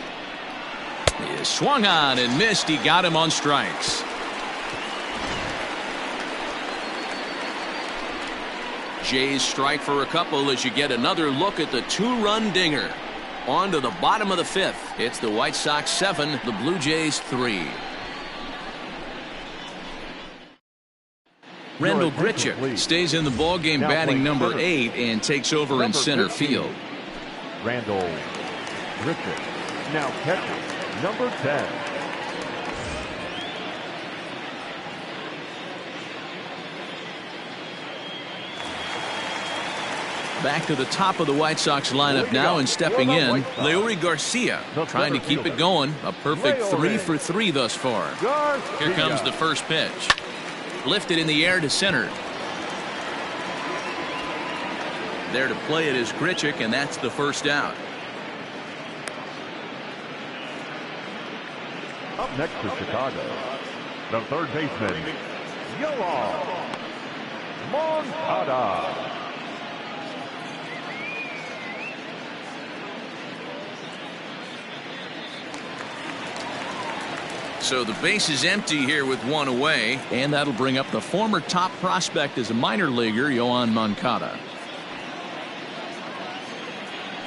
is swung on and missed. He got him on strikes. Jays strike for a couple as you get another look at the 2-run dinger. On to the bottom of the 5th. It's the White Sox 7, the Blue Jays 3. Randall Grichuk stays in the ballgame, batting number 8, and takes over in center field. Randall Grichuk now catches number 10. Back to the top of the White Sox lineup now, and stepping in, Leury Garcia, trying to keep it going. A perfect 3 for 3 thus far. Here comes the first pitch. Lifted in the air to center. There to play it is Grichuk, and that's the first out. Up next to Chicago, the third baseman, Yoan Moncada. So the base is empty here with 1 away, and that'll bring up the former top prospect as a minor leaguer, Yoan Moncada.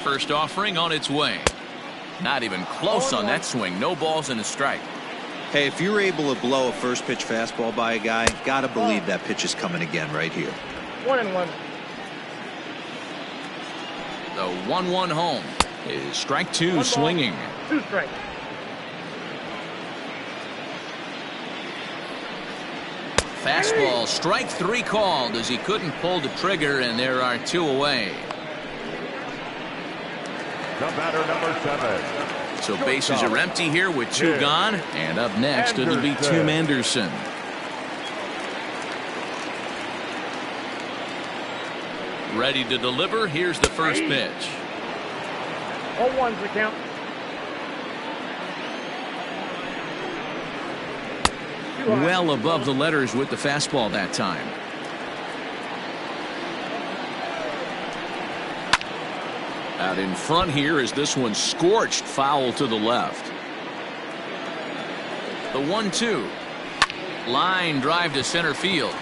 First offering on its way. Not even close on that swing. No balls and a strike. Hey, if you're able to blow a first pitch fastball by a guy, gotta believe that pitch is coming again right here. 1-1. The 1-1 home is strike 2 swinging. 2 strikes. Fastball, strike 3 called as he couldn't pull the trigger, and there are 2 away. The batter, number 7. So bases are empty here with 2 gone, and up next it'll be Tim Anderson. Ready to deliver. Here's the first pitch. 0-1's the count. Well above the letters with the fastball that time. Out in front here is this one scorched foul to the left. The 1-2. Line drive to center field.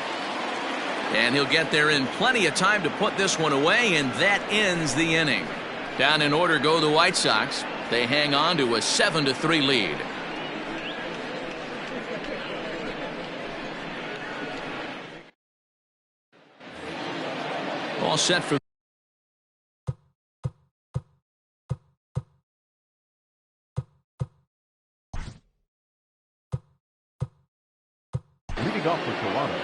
And he'll get there in plenty of time to put this one away, and that ends the inning. Down in order go the White Sox. They hang on to a 7-3 lead. All set for Leading off for Toronto,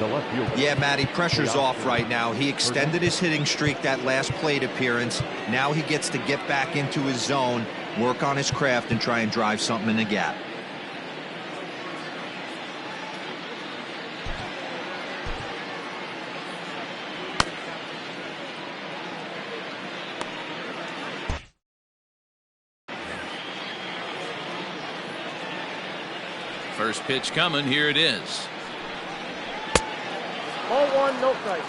the left fielder. Yeah, Matty, pressure's off right now. He extended his hitting streak that last plate appearance. Now he gets to get back into his zone, work on his craft, and try and drive something in the gap. First pitch coming. Here it is. 0-1, no strike.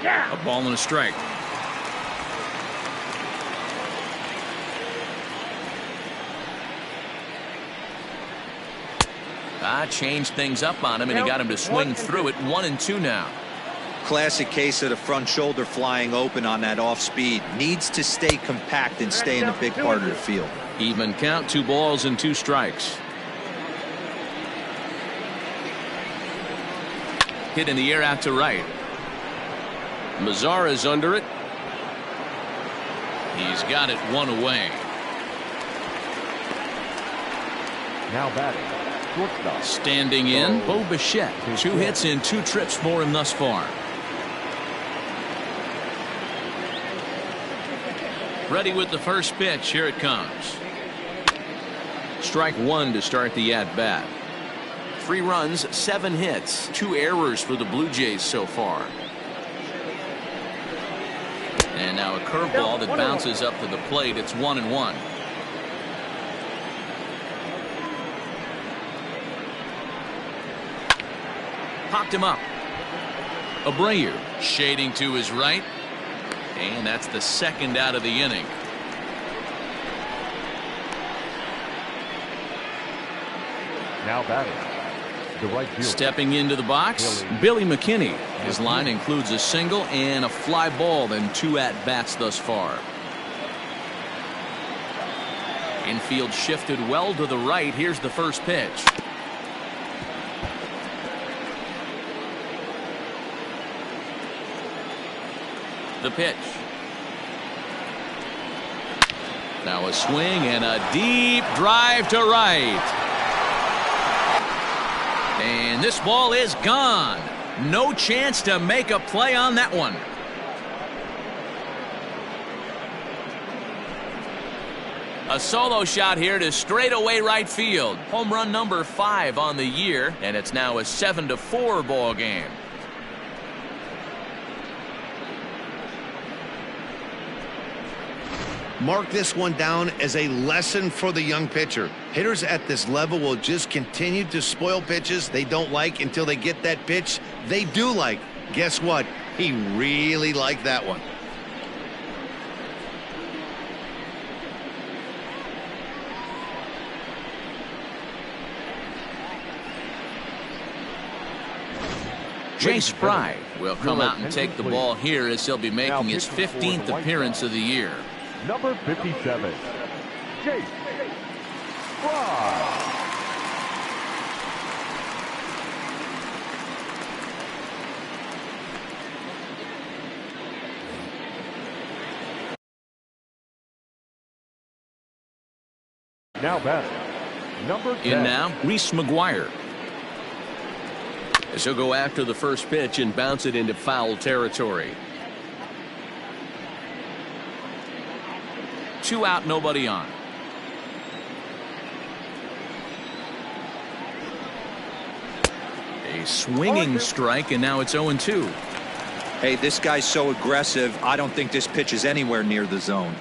Yeah. A ball and a strike. Changed things up on him, and he got him to swing through it. 1-2 now. Classic case of the front shoulder flying open on that off speed. Needs to stay compact and stay in the big part of the field. Even count, 2 balls and 2 strikes. Hit in the air out to right. Mazzara's under it. He's got it 1 away. Now batting, shortstop. Standing in, Bo Bichette. 2 hits in 2 trips for him thus far. Ready with the first pitch. Here it comes. Strike 1 to start the at-bat. 3 runs, 7 hits, 2 errors for the Blue Jays so far. And now a curveball that bounces up to the plate. It's 1-1. Popped him up. Abreu shading to his right. And that's the second out of the inning. Now batting, the right fielder. Stepping into the box, Billy McKinney. His line includes a single and a fly ball in 2 at-bats thus far. Infield shifted well to the right. Here's the first pitch. The pitch. Now a swing and a deep drive to right. And this ball is gone. No chance to make a play on that one. A solo shot here to straightaway right field. Home run number 5 on the year, and it's now a 7-4 ball game. Mark this one down as a lesson for the young pitcher. Hitters at this level will just continue to spoil pitches they don't like until they get that pitch they do like. Guess what? He really liked that one. Jay Spry will come out and take the ball here as he'll be making his 15th appearance of the year. Number 57, Jay Spry. Now batting, number 10. In now, Reese McGuire. As he'll go after the first pitch and bounce it into foul territory. 2 out, nobody on. A swinging strike, and now it's 0-2. Hey, this guy's so aggressive. I don't think this pitch is anywhere near the zone.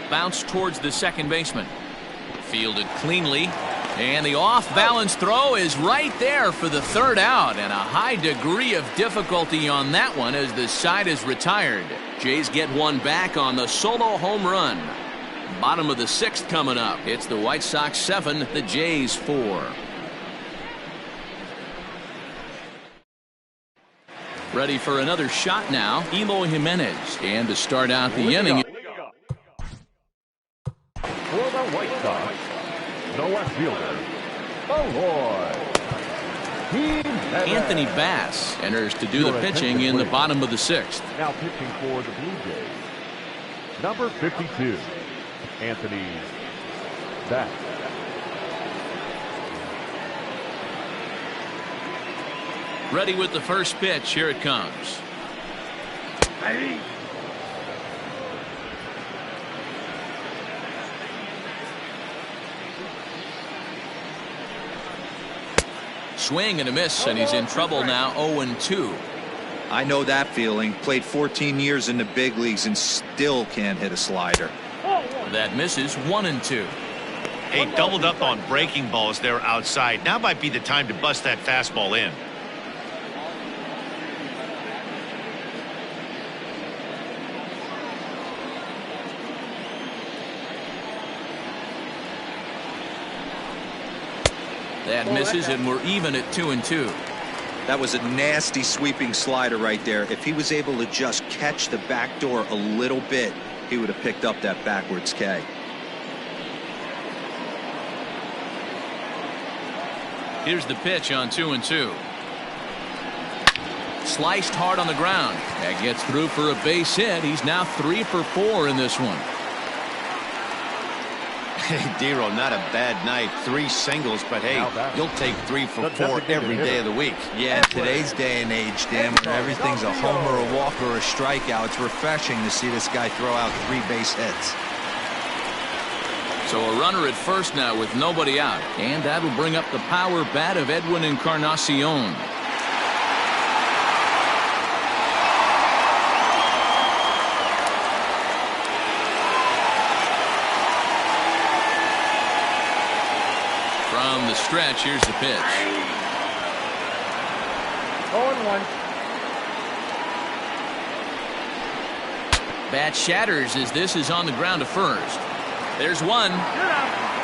Bounce towards the second baseman. Fielded cleanly. And the off-balance throw is right there for the 3rd out, and a high degree of difficulty on that one as the side is retired. Jays get one back on the solo home run. Bottom of the 6th coming up. It's the White Sox 7, the Jays 4. Ready for another shot now, Eloy Jimenez. And to start out the inning. For the White Sox, the left fielder, Anthony Bass enters to do the pitching in the bottom of the 6th. Now pitching for the Blue Jays, number 52, Anthony Bass. Ready with the first pitch. Here it comes. Swing and a miss, and he's in trouble now. 0-2. I know that feeling. Played 14 years in the big leagues and still can't hit a slider. That misses. 1-2. Hey, doubled up on breaking balls there outside. Now might be the time to bust that fastball in. That misses, and we're even at 2-2. That was a nasty sweeping slider right there. If he was able to just catch the back door a little bit, he would have picked up that backwards K. Here's the pitch on 2-2. Sliced hard on the ground. That gets through for a base hit. He's now 3 for 4 in this one. Hey, Dero, not a bad night. 3 singles, but hey, you'll take 3 for 4 every day of the week. Yeah, in today's day and age, Dan, where everything's a homer, a walk, or a strikeout, it's refreshing to see this guy throw out 3 base hits. So a runner at first now with nobody out. And that'll bring up the power bat of Edwin Encarnacion. From the stretch, here's the pitch. 0-1. Bat shatters as this is on the ground to first. There's one.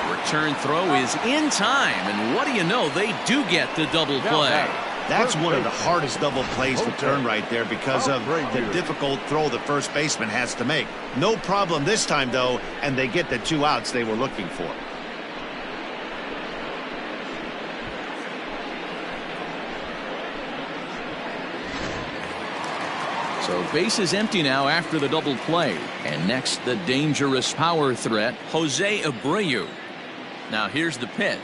Return throw is in time, and what do you know? They do get the double play. That's one of the hardest double plays to turn right there because of the difficult throw the first baseman has to make. No problem this time, though, and they get the 2 outs they were looking for. So base is empty now after the double play. And next, the dangerous power threat, Jose Abreu. Now here's the pitch.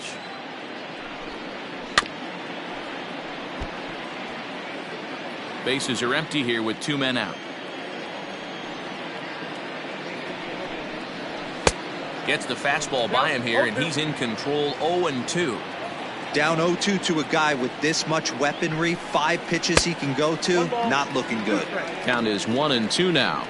Bases are empty here with 2 men out. Gets the fastball by him here, and he's in control. 0-2. Down 0-2 to a guy with this much weaponry, 5 pitches he can go to, not looking good. Count is 1-2 now.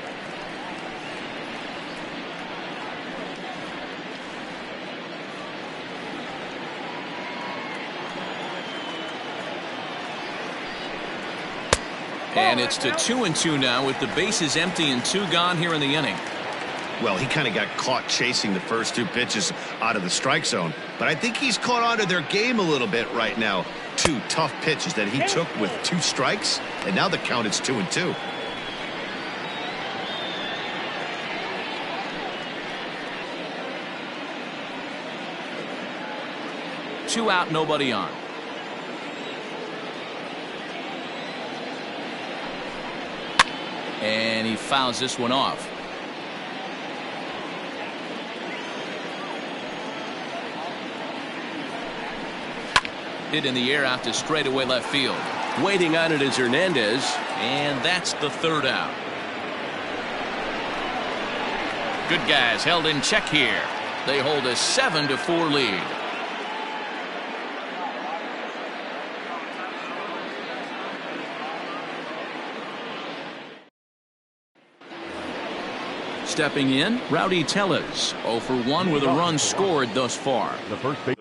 And it's to 2-2 now with the bases empty and 2 gone here in the inning. Well, he kind of got caught chasing the first 2 pitches out of the strike zone. But I think he's caught on to their game a little bit right now. 2 tough pitches that he took with 2 strikes, and now the count is 2-2. Two out, nobody on. And he fouls this one off. Hit in the air out to straightaway left field. Waiting on it is Hernandez, and that's the 3rd out. Good guys held in check here. They hold a 7-4 lead. Stepping in, Rowdy Tellez, 0 for 1 with a run scored thus far. The first base.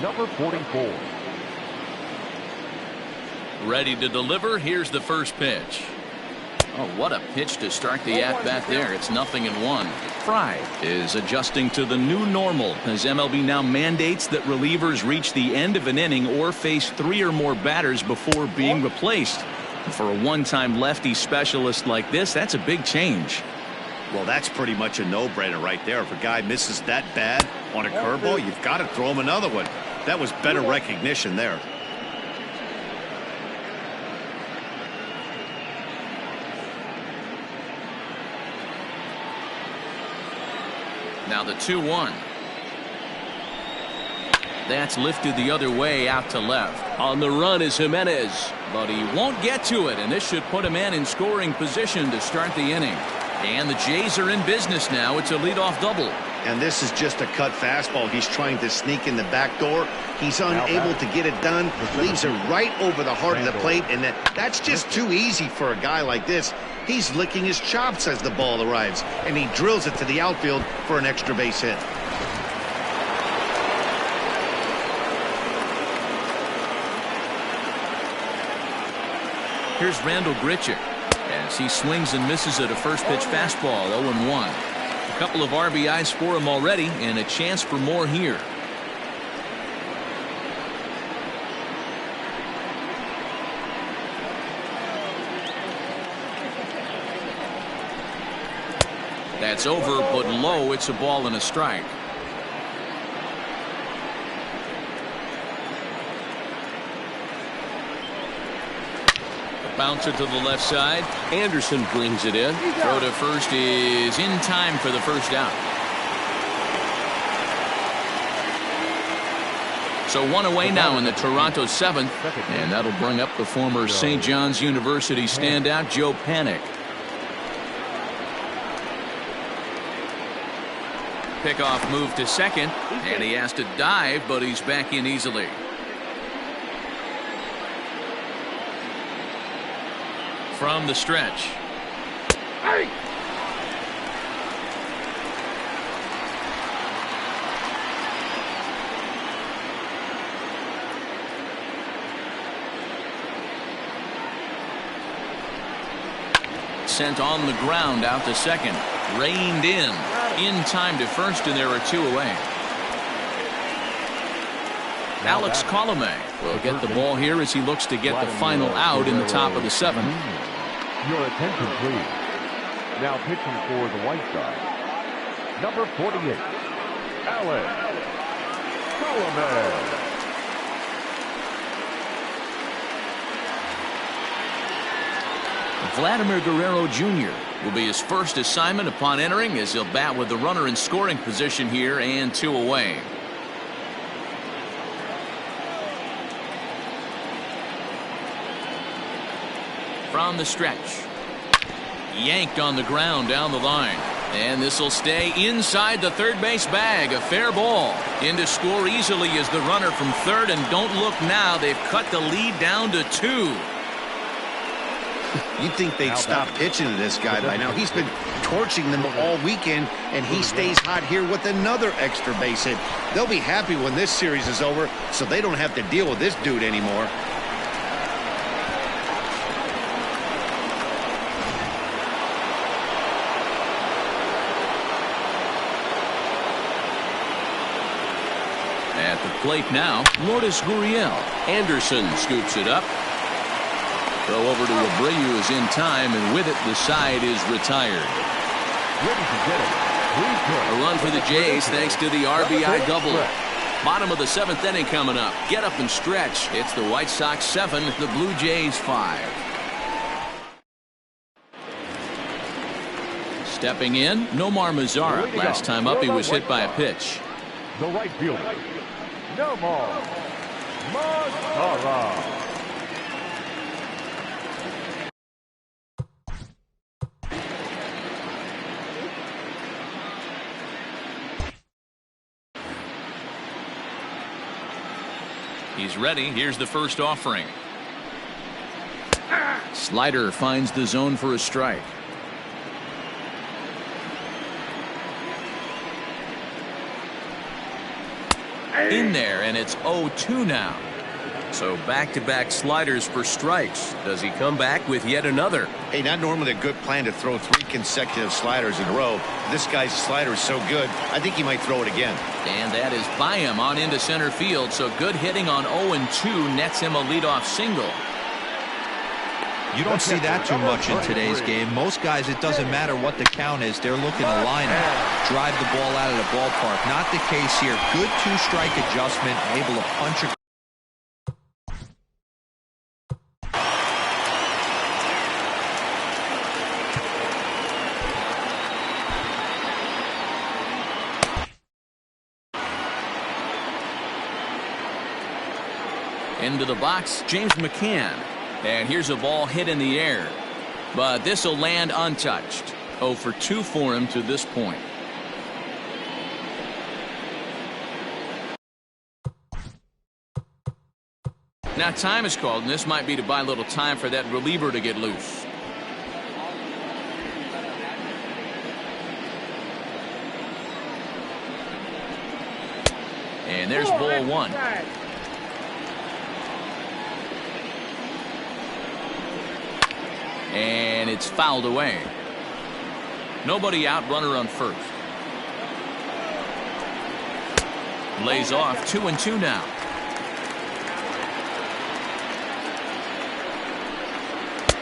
Number 44. Ready to deliver. Here's the first pitch. Oh, what a pitch to start the at-bat there. It's 0-1. Fry is adjusting to the new normal as MLB now mandates that relievers reach the end of an inning or face 3 or more batters before being replaced. For a one-time lefty specialist like this, that's a big change. Well, that's pretty much a no-brainer right there. If a guy misses that bad on a curveball, you've got to throw him another one. That was better recognition there. Now the 2-1. That's lifted the other way out to left. On the run is Jimenez, but he won't get to it, and this should put a man in scoring position to start the inning. And the Jays are in business now. It's a leadoff double. And this is just a cut fastball. He's trying to sneak in the back door. He's unable to get it done. Leaves it right over the heart of the plate, and that's just too easy for a guy like this. He's licking his chops as the ball arrives, and he drills it to the outfield for an extra base hit. Here's Randall Grichuk. As he swings and misses at a first pitch fastball, 0-1. A couple of RBIs for him already, and a chance for more here. That's over, but low. It's a ball and a strike. Bouncer to the left side. Anderson brings it in. Throw to first is in time for the first out. So one away now in the Toronto 7th, and that'll bring up the former St. John's University standout Joe Panik. Pickoff move to second, and he has to dive, but he's back in easily. From the stretch. Hey! Sent on the ground out to second. Reined in time to first, and there are two away. Alex Colomé will get the ball here as he looks to get the final out in the top of the 7th. Your attention, please. Now pitching for the White Sox, number 48, Alex Colomé. Vladimir Guerrero Jr. will be his first assignment upon entering, as he'll bat with the runner in scoring position here and two away. From the stretch. Yanked on the ground down the line. And this will stay inside the third base bag. A fair ball. In to score easily is the runner from third, and don't look now. They've cut the lead down to 2. You'd think they'd stop pitching to this guy by now. He's been torching them all weekend, and he stays hot here with another extra base hit. They'll be happy when this series is over, so they don't have to deal with this dude anymore. At the plate now, Lourdes Gurriel. Anderson scoops it up. Throw over to Abreu is in time, and with it, the side is retired. A run for the Jays thanks to the RBI double. Bottom of the 7th inning coming up. Get up and stretch. It's the White Sox 7, the Blue Jays 5. Stepping in, Nomar Mazara. Last time up, he was hit by a pitch. The right fielder, Nomar Mazara. He's ready. Here's the first offering. Slider finds the zone for a strike. In there, and it's 0-2 now. So back-to-back sliders for strikes. Does he come back with yet another? Hey, not normally a good plan to throw 3 consecutive sliders in a row. This guy's slider is so good, I think he might throw it again. And that is by him on into center field. So good hitting on 0-2 nets him a leadoff single. You don't see that too much in today's game. Most guys, it doesn't matter what the count is. They're looking to line up, drive the ball out of the ballpark. Not the case here. Good 2-strike adjustment, able to punch a into the box, James McCann. And here's a ball hit in the air. But this will land untouched. 0 for 2 for him to this point. Now time is called, and this might be to buy a little time for that reliever to get loose. And there's ball 1. And it's fouled away. Nobody out, runner on first. Lays off 2-2 now.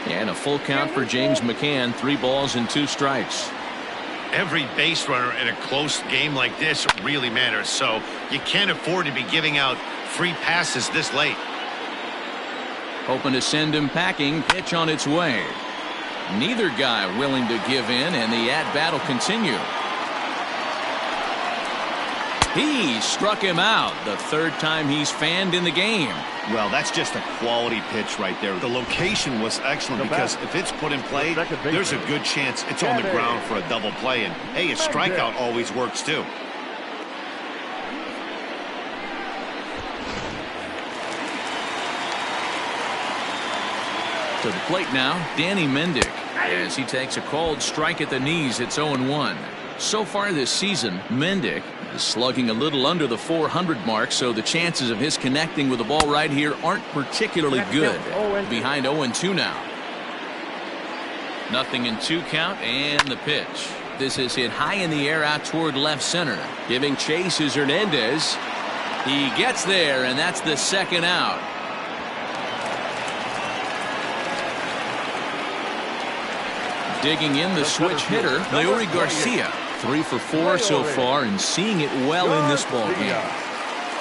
And a full count for James McCann. 3 balls and 2 strikes. Every base runner in a close game like this really matters, so you can't afford to be giving out free passes this late. Hoping to send him packing. Pitch on its way. Neither guy willing to give in, and the at-bat will continue. He struck him out. The 3rd time he's fanned in the game. Well, that's just a quality pitch right there. The location was excellent because if it's put in play, there's a good chance it's on the ground for a double play. And, hey, a strikeout always works, too. To the plate now, Danny Mendick. As he takes a called strike at the knees, it's 0-1. So far this season, Mendick is slugging a little under the 400 mark, so the chances of his connecting with the ball right here aren't particularly good. Behind 0-2 now. 0-2 count, and the pitch. This is hit high in the air out toward left center. Giving chase is Hernandez. He gets there, and that's the 2nd out. Digging in the switch hitter, Leury Garcia. 3 for 4 so far and seeing it well in this ball game.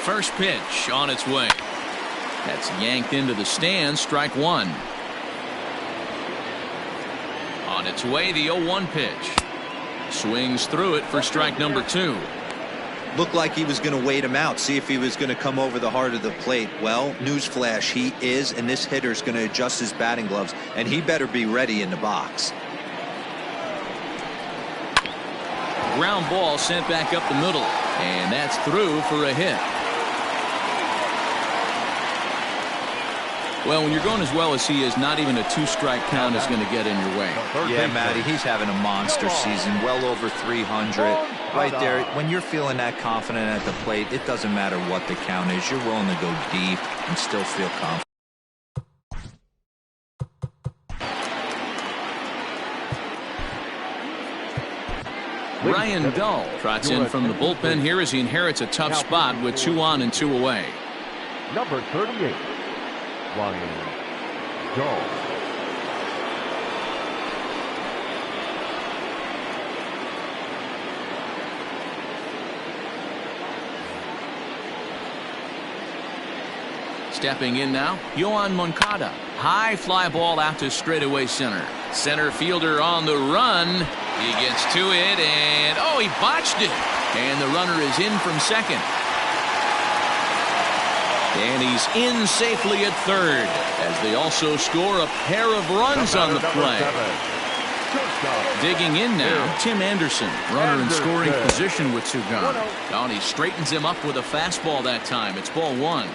First pitch on its way. That's yanked into the stands. Strike 1. On its way, the 0-1 pitch. Swings through it for strike number 2. Looked like he was going to wait him out, see if he was going to come over the heart of the plate. Well, newsflash, he is, and this hitter's going to adjust his batting gloves, and he better be ready in the box. Ground ball sent back up the middle, and that's through for a hit. Well, when you're going as well as he is, not even a 2-strike count is going to get in your way. Yeah, Matty, he's having a monster season, well over 300. Right there, when you're feeling that confident at the plate, it doesn't matter what the count is. You're willing to go deep and still feel confident. Ryan Dull trots in from the bullpen here as he inherits a tough spot with 2 on and 2 away. Number 38, Ryan Dull. Stepping in now, Yohan Moncada. High fly ball out to straightaway center. Center fielder on the run. He gets to it, and oh, he botched it. And the runner is in from second. And he's in safely at third, as they also score a pair of runs on the play. Digging in now, Tim Anderson, runner in scoring position with 2 gone. Oh, and he straightens him up with a fastball that time. It's ball 1.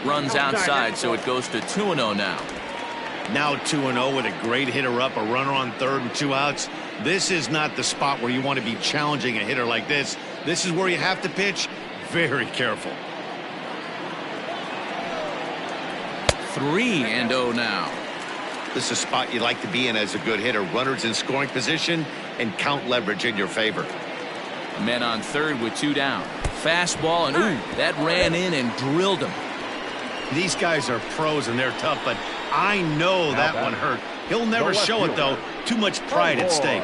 Runs outside, so it goes to 2-0 now. Now 2-0 with a great hitter up, a runner on third and 2 outs. This is not the spot where you want to be challenging a hitter like this. This is where you have to pitch very careful. 3-0 now. This is a spot you like to be in as a good hitter. Runners in scoring position and count leverage in your favor. Men on third with 2 down. Fastball, and ooh, that ran in and drilled him. These guys are pros and they're tough, but I know that one hurt. He'll never show it, though. Too much pride at stake.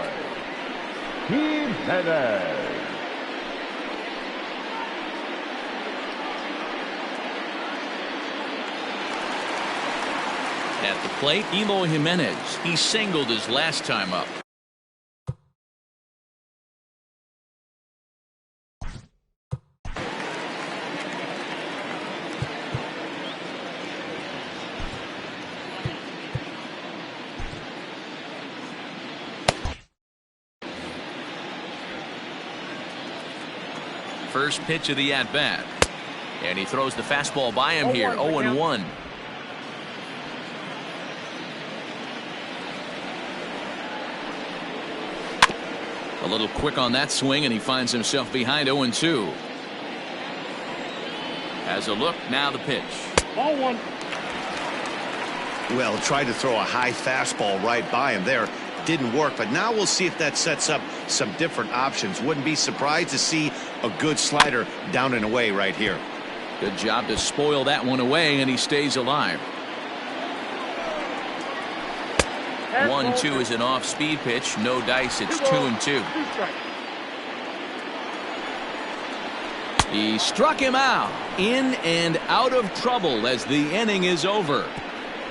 At the plate, Eloy Jimenez. He singled his last time up. First pitch of the at-bat. And he throws the fastball by him here. 0-1. A little quick on that swing, and he finds himself behind 0-2. Has a look, now the pitch. Ball one. Well, tried to throw a high fastball right by him there. Didn't work, but now we'll see if that sets up some different options. Wouldn't be surprised to see a good slider down and away right here. Good job to spoil that one away, and he stays alive. 1-2 is an off-speed pitch. No dice. It's 2-2. He struck him out. In and out of trouble as the inning is over.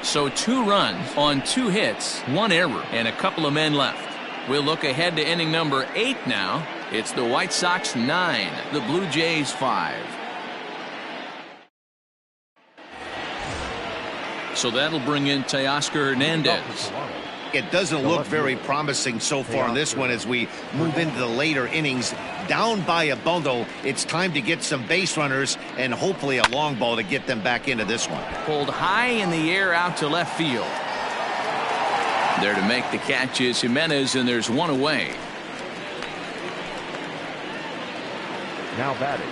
So 2 runs on 2 hits, 1 error, and a couple of men left. We'll look ahead to inning number 8 now. It's the White Sox 9, the Blue Jays 5. So that'll bring in Teoscar Hernandez. It doesn't look very promising so far in this one as we move into the later innings. Down by a bundle, it's time to get some base runners and hopefully a long ball to get them back into this one. Pulled high in the air out to left field. There to make the catch is Jimenez, and there's 1 away. Now batting,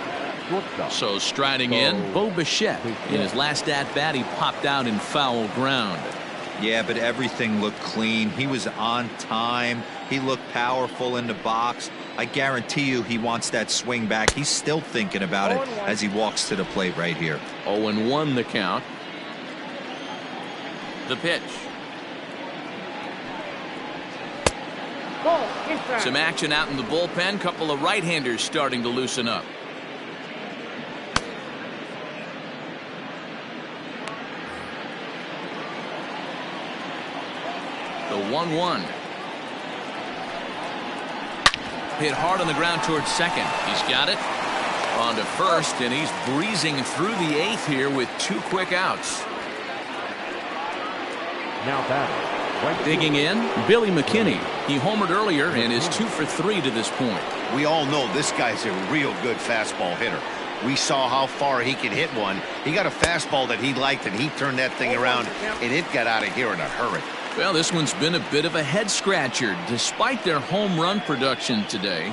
shortstop. So striding in, Bo Bichette. In his last at-bat, he popped out in foul ground. Yeah, but everything looked clean. He was on time. He looked powerful in the box. I guarantee you he wants that swing back. He's still thinking about it as he walks to the plate right here. 0-1 the count. The pitch. Ball inside. Some action out in the bullpen. Couple of right-handers starting to loosen up. The 1-1. Hit hard on the ground towards second. He's got it. On to first, and he's breezing through the 8th here with 2 quick outs. Now batting, right Digging in, Billy McKinney. He homered earlier and is 2 for 3 to this point. We all know this guy's a real good fastball hitter. We saw how far he could hit one. He got a fastball that he liked, and he turned that thing around, and it got out of here in a hurry. Well, this one's been a bit of a head-scratcher, despite their home run production today.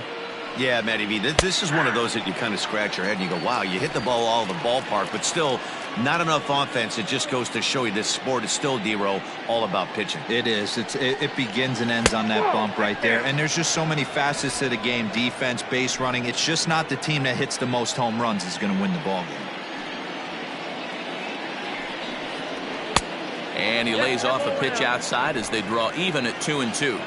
Yeah, Matty V, this is one of those that you kind of scratch your head and you go, wow, you hit the ball all the ballpark, but still not enough offense. It just goes to show you this sport is still, D-Row, all about pitching. It is. It begins and ends on that bump right there. And there's just so many facets to the game. Defense, base running. It's just not the team that hits the most home runs is going to win the ball game. And he lays off a pitch outside as they draw even at 2-2.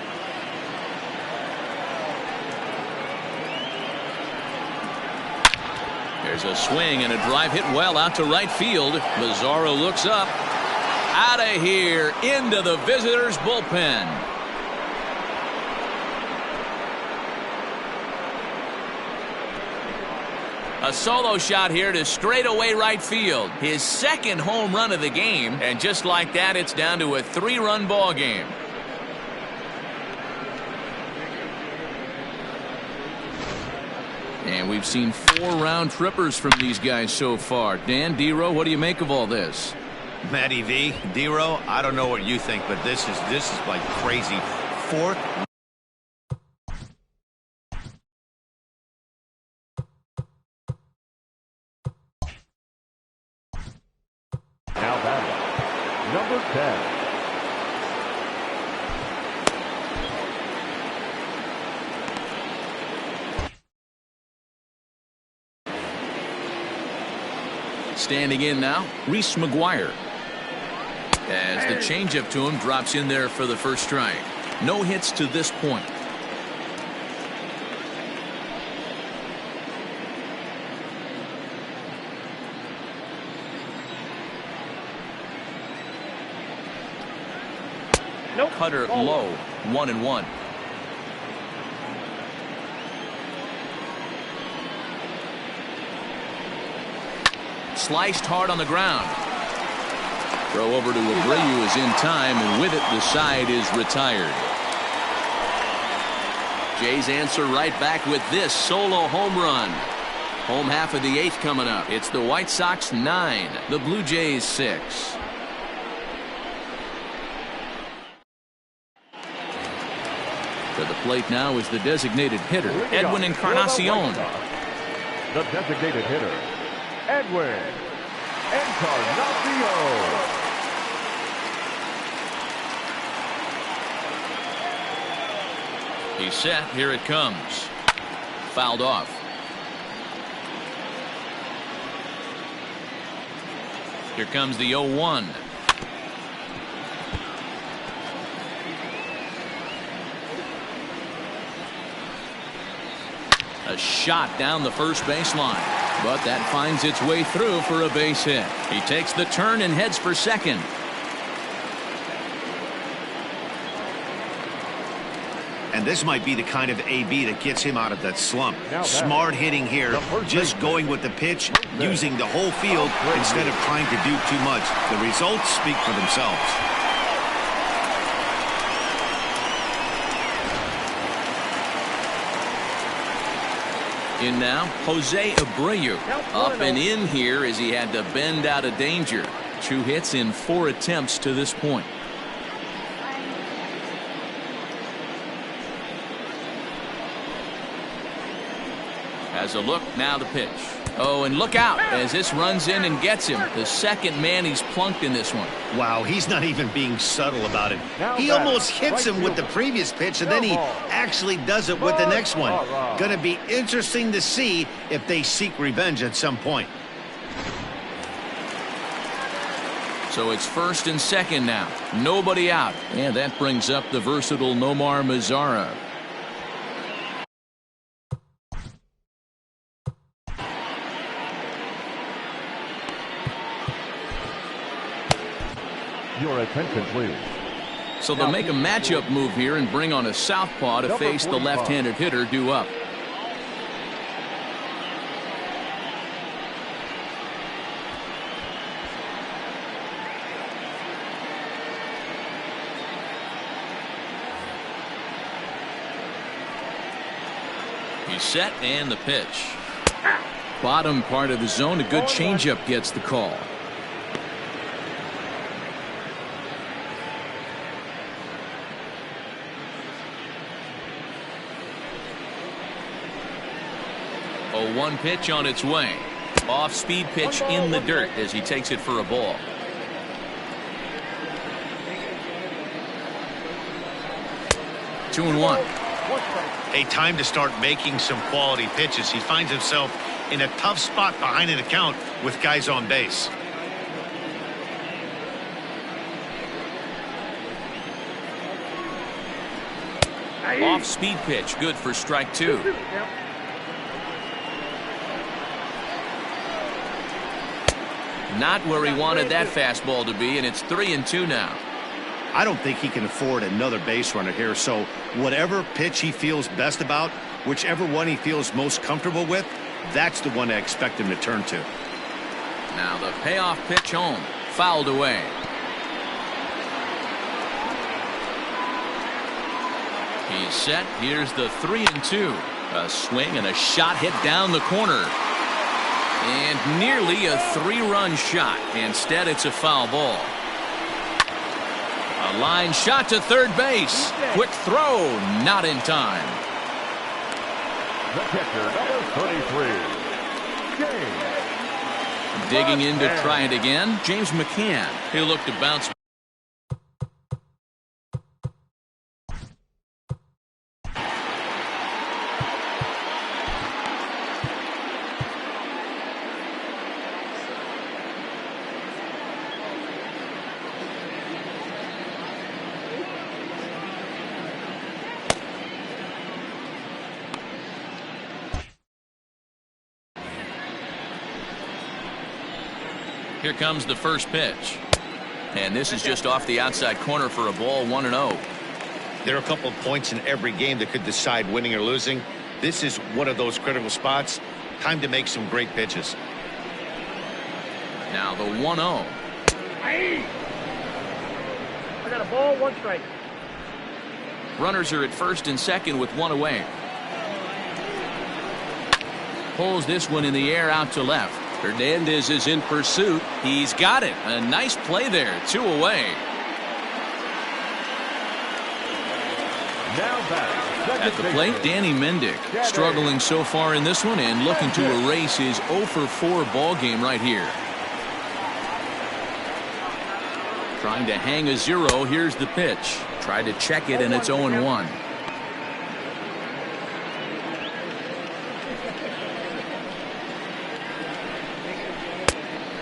There's a swing and a drive hit well out to right field. Mazzaro looks up. Out of here into the visitors' bullpen. A solo shot here to straightaway right field. His second home run of the game. And just like that, it's down to a 3-run ball game. And we've seen 4 round trippers from these guys so far. Dan, D-Row, what do you make of all this? Matty V, D-Row, I don't know what you think, but this is like crazy. 4th. Now batting, number 10. Standing in now, Reese McGuire. As the changeup to him drops in there for the first strike. No hits to this point. Nope. Cutter low, 1-1. Sliced hard on the ground. Throw over to Abreu is in time, and with it, the side is retired. Jays answer right back with this solo home run. Home half of the 8th coming up. It's the White Sox 9, the Blue Jays 6. To the plate now is the designated hitter, Edwin Encarnacion. The designated hitter, Edwin Encarnacio. He's set. Here it comes. Fouled off. Here comes the 0-1. A shot down the first baseline, but that finds its way through for a base hit. He takes the turn and heads for second. And this might be the kind of AB that gets him out of that slump. Smart hitting here, just going with the pitch, using the whole field instead of trying to do too much. The results speak for themselves. In now, Jose Abreu. Up and in here as he had to bend out of danger. 2 hits in 4 attempts to this point. As a look, now the pitch. Oh, and look out as this runs in and gets him. The second man he's plunked in this one. Wow, he's not even being subtle about it. He almost hits him with the previous pitch, and then he actually does it with the next one. Going to be interesting to see if they seek revenge at some point. So it's first and second now. Nobody out. And that brings up the versatile Nomar Mazara. Your attention, please. So they'll make a matchup move here and bring on a southpaw to face the left-handed hitter due up. He's set and the pitch. Bottom part of the zone, a good changeup gets the call. A 1 pitch on its way. Off-speed pitch in the dirt as he takes it for a ball. Two and one. A time to start making some quality pitches. He finds himself in a tough spot behind an account with guys on base. Off-speed pitch, good for strike 2. Not where he wanted that fastball to be, and it's 3-2 now. I don't think he can afford another base runner here, so whatever pitch he feels best about, whichever one he feels most comfortable with, that's the one I expect him to turn to. Now the payoff pitch home, fouled away. He's set. Here's the 3-2. A swing and a shot hit down the corner. And nearly a 3-run shot. Instead, it's a foul ball. A line shot to third base. Quick throw, not in time. The catcher, number 33, James. Digging in to try it again, James McCann. He'll look to bounce. Here comes the first pitch. And this is just off the outside corner for a ball, 1-0. There are a couple of points in every game that could decide winning or losing. This is one of those critical spots. Time to make some great pitches. Now the 1-0. I got a ball, 1 strike. Runners are at first and second with 1 away. Pulls this one in the air out to left. Hernandez is in pursuit. He's got it. A nice play there. 2 away. Now back, At the plate, Danny Mendick struggling so far in this one and looking to erase his 0 for 4 ball game right here. Trying to hang a 0. Here's the pitch. Tried to check it, and it's 0-1.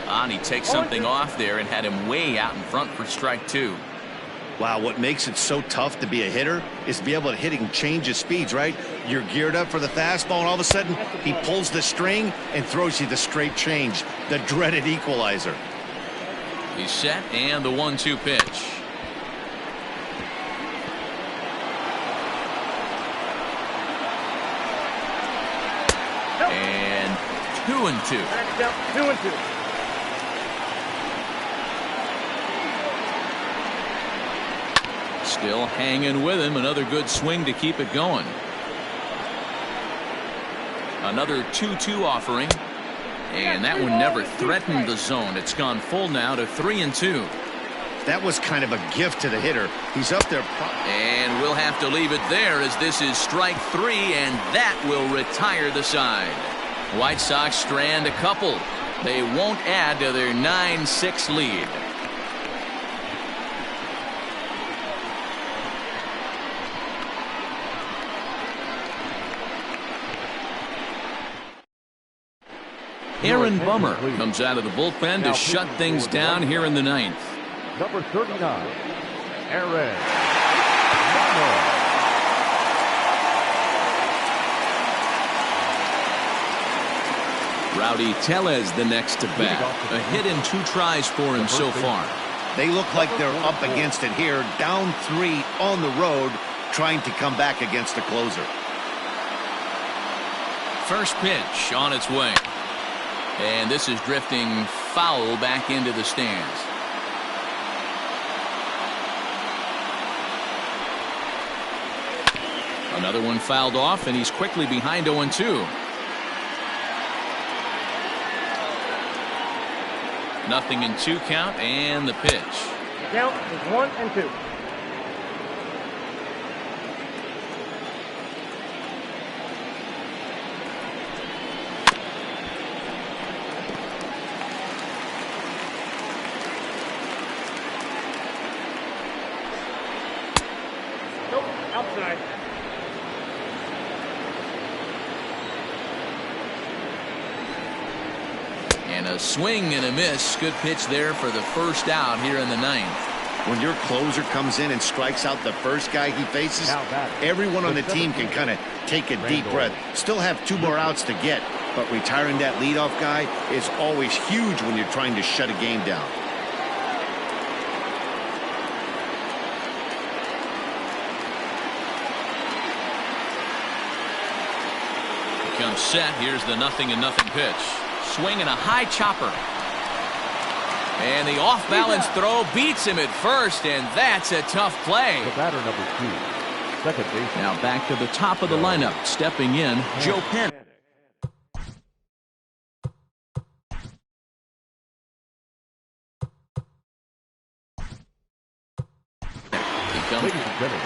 And he takes something off there and had him way out in front for strike 2. Wow, what makes it so tough to be a hitter is to be able to hit and change his speeds, right? You're geared up for the fastball, and all of a sudden he pulls the string and throws you the straight change, the dreaded equalizer. He's set, and the 1-2 pitch. And 2-2. 2-2. Still hanging with him. Another good swing to keep it going. Another 2-2 offering. And that one never threatened the zone. It's gone full now to 3-2. That was kind of a gift to the hitter. He's up there. And we'll have to leave it there as this is strike 3, and that will retire the side. White Sox strand a couple. They won't add to their 9-6 lead. Aaron Bummer comes out of the bullpen to shut things down here in the 9th. Number 39, Aaron Bummer. Rowdy Tellez the next to bat. A hit in 2 tries for him so far. They look like they're up against it here, down 3 on the road, trying to come back against the closer. First pitch on its way. And this is drifting foul back into the stands. Another one fouled off, and he's quickly behind 0-2. Nothing in 2 count, and the pitch. Count is 1-2. Outside. And a swing and a miss. Good pitch there for the first out here in the 9th. When your closer comes in and strikes out the first guy he faces, everyone on the team can kind of take a deep breath. Still have 2 more outs to get, but retiring that leadoff guy is always huge when you're trying to shut a game down. Comes set. Here's the 0-0 pitch. Swing and a high chopper. And the off-balance throw beats him at first, and that's a tough play. The batter number 2, second base. Now back to the top of the lineup. Stepping in, Joe Penn.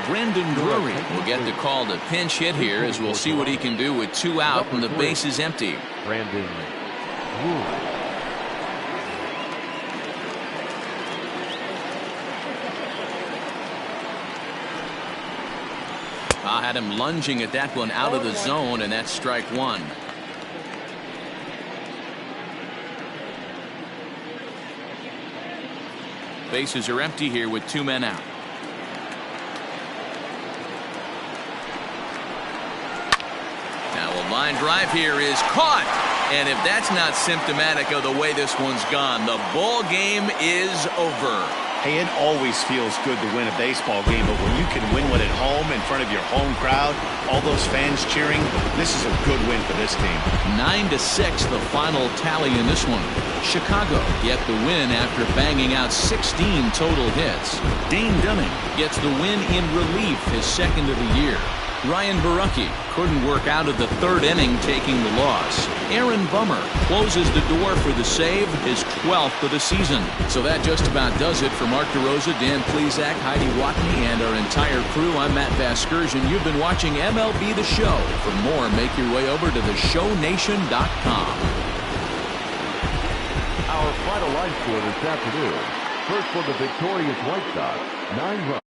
Brendan Drury will get the call to pinch hit here, as we'll see what he can do with 2 out and the base is empty. Brendan Drury. I had him lunging at that one out of the zone, and that's strike 1. Bases are empty here with 2 men out. Now a line drive here is caught, and if that's not symptomatic of the way this one's gone, the ball game is over. Hey, it always feels good to win a baseball game, but when you can win one at home in front of your home crowd, all those fans cheering, this is a good win for this team. 9-6 the final tally in this one. Chicago get the win after banging out 16 total hits. Dane Dunning gets the win in relief, his second of the year. Ryan Barucki couldn't work out of the third inning, taking the loss. Aaron Bummer closes the door for the save, his 12th of the season. So that just about does it for Mark DeRosa, Dan Plesac, Heidi Watney, and our entire crew. I'm Matt Vasgersian. You've been watching MLB The Show. For more, make your way over to theshownation.com. Our final line score this afternoon. First for the victorious White Sox, 9 runs.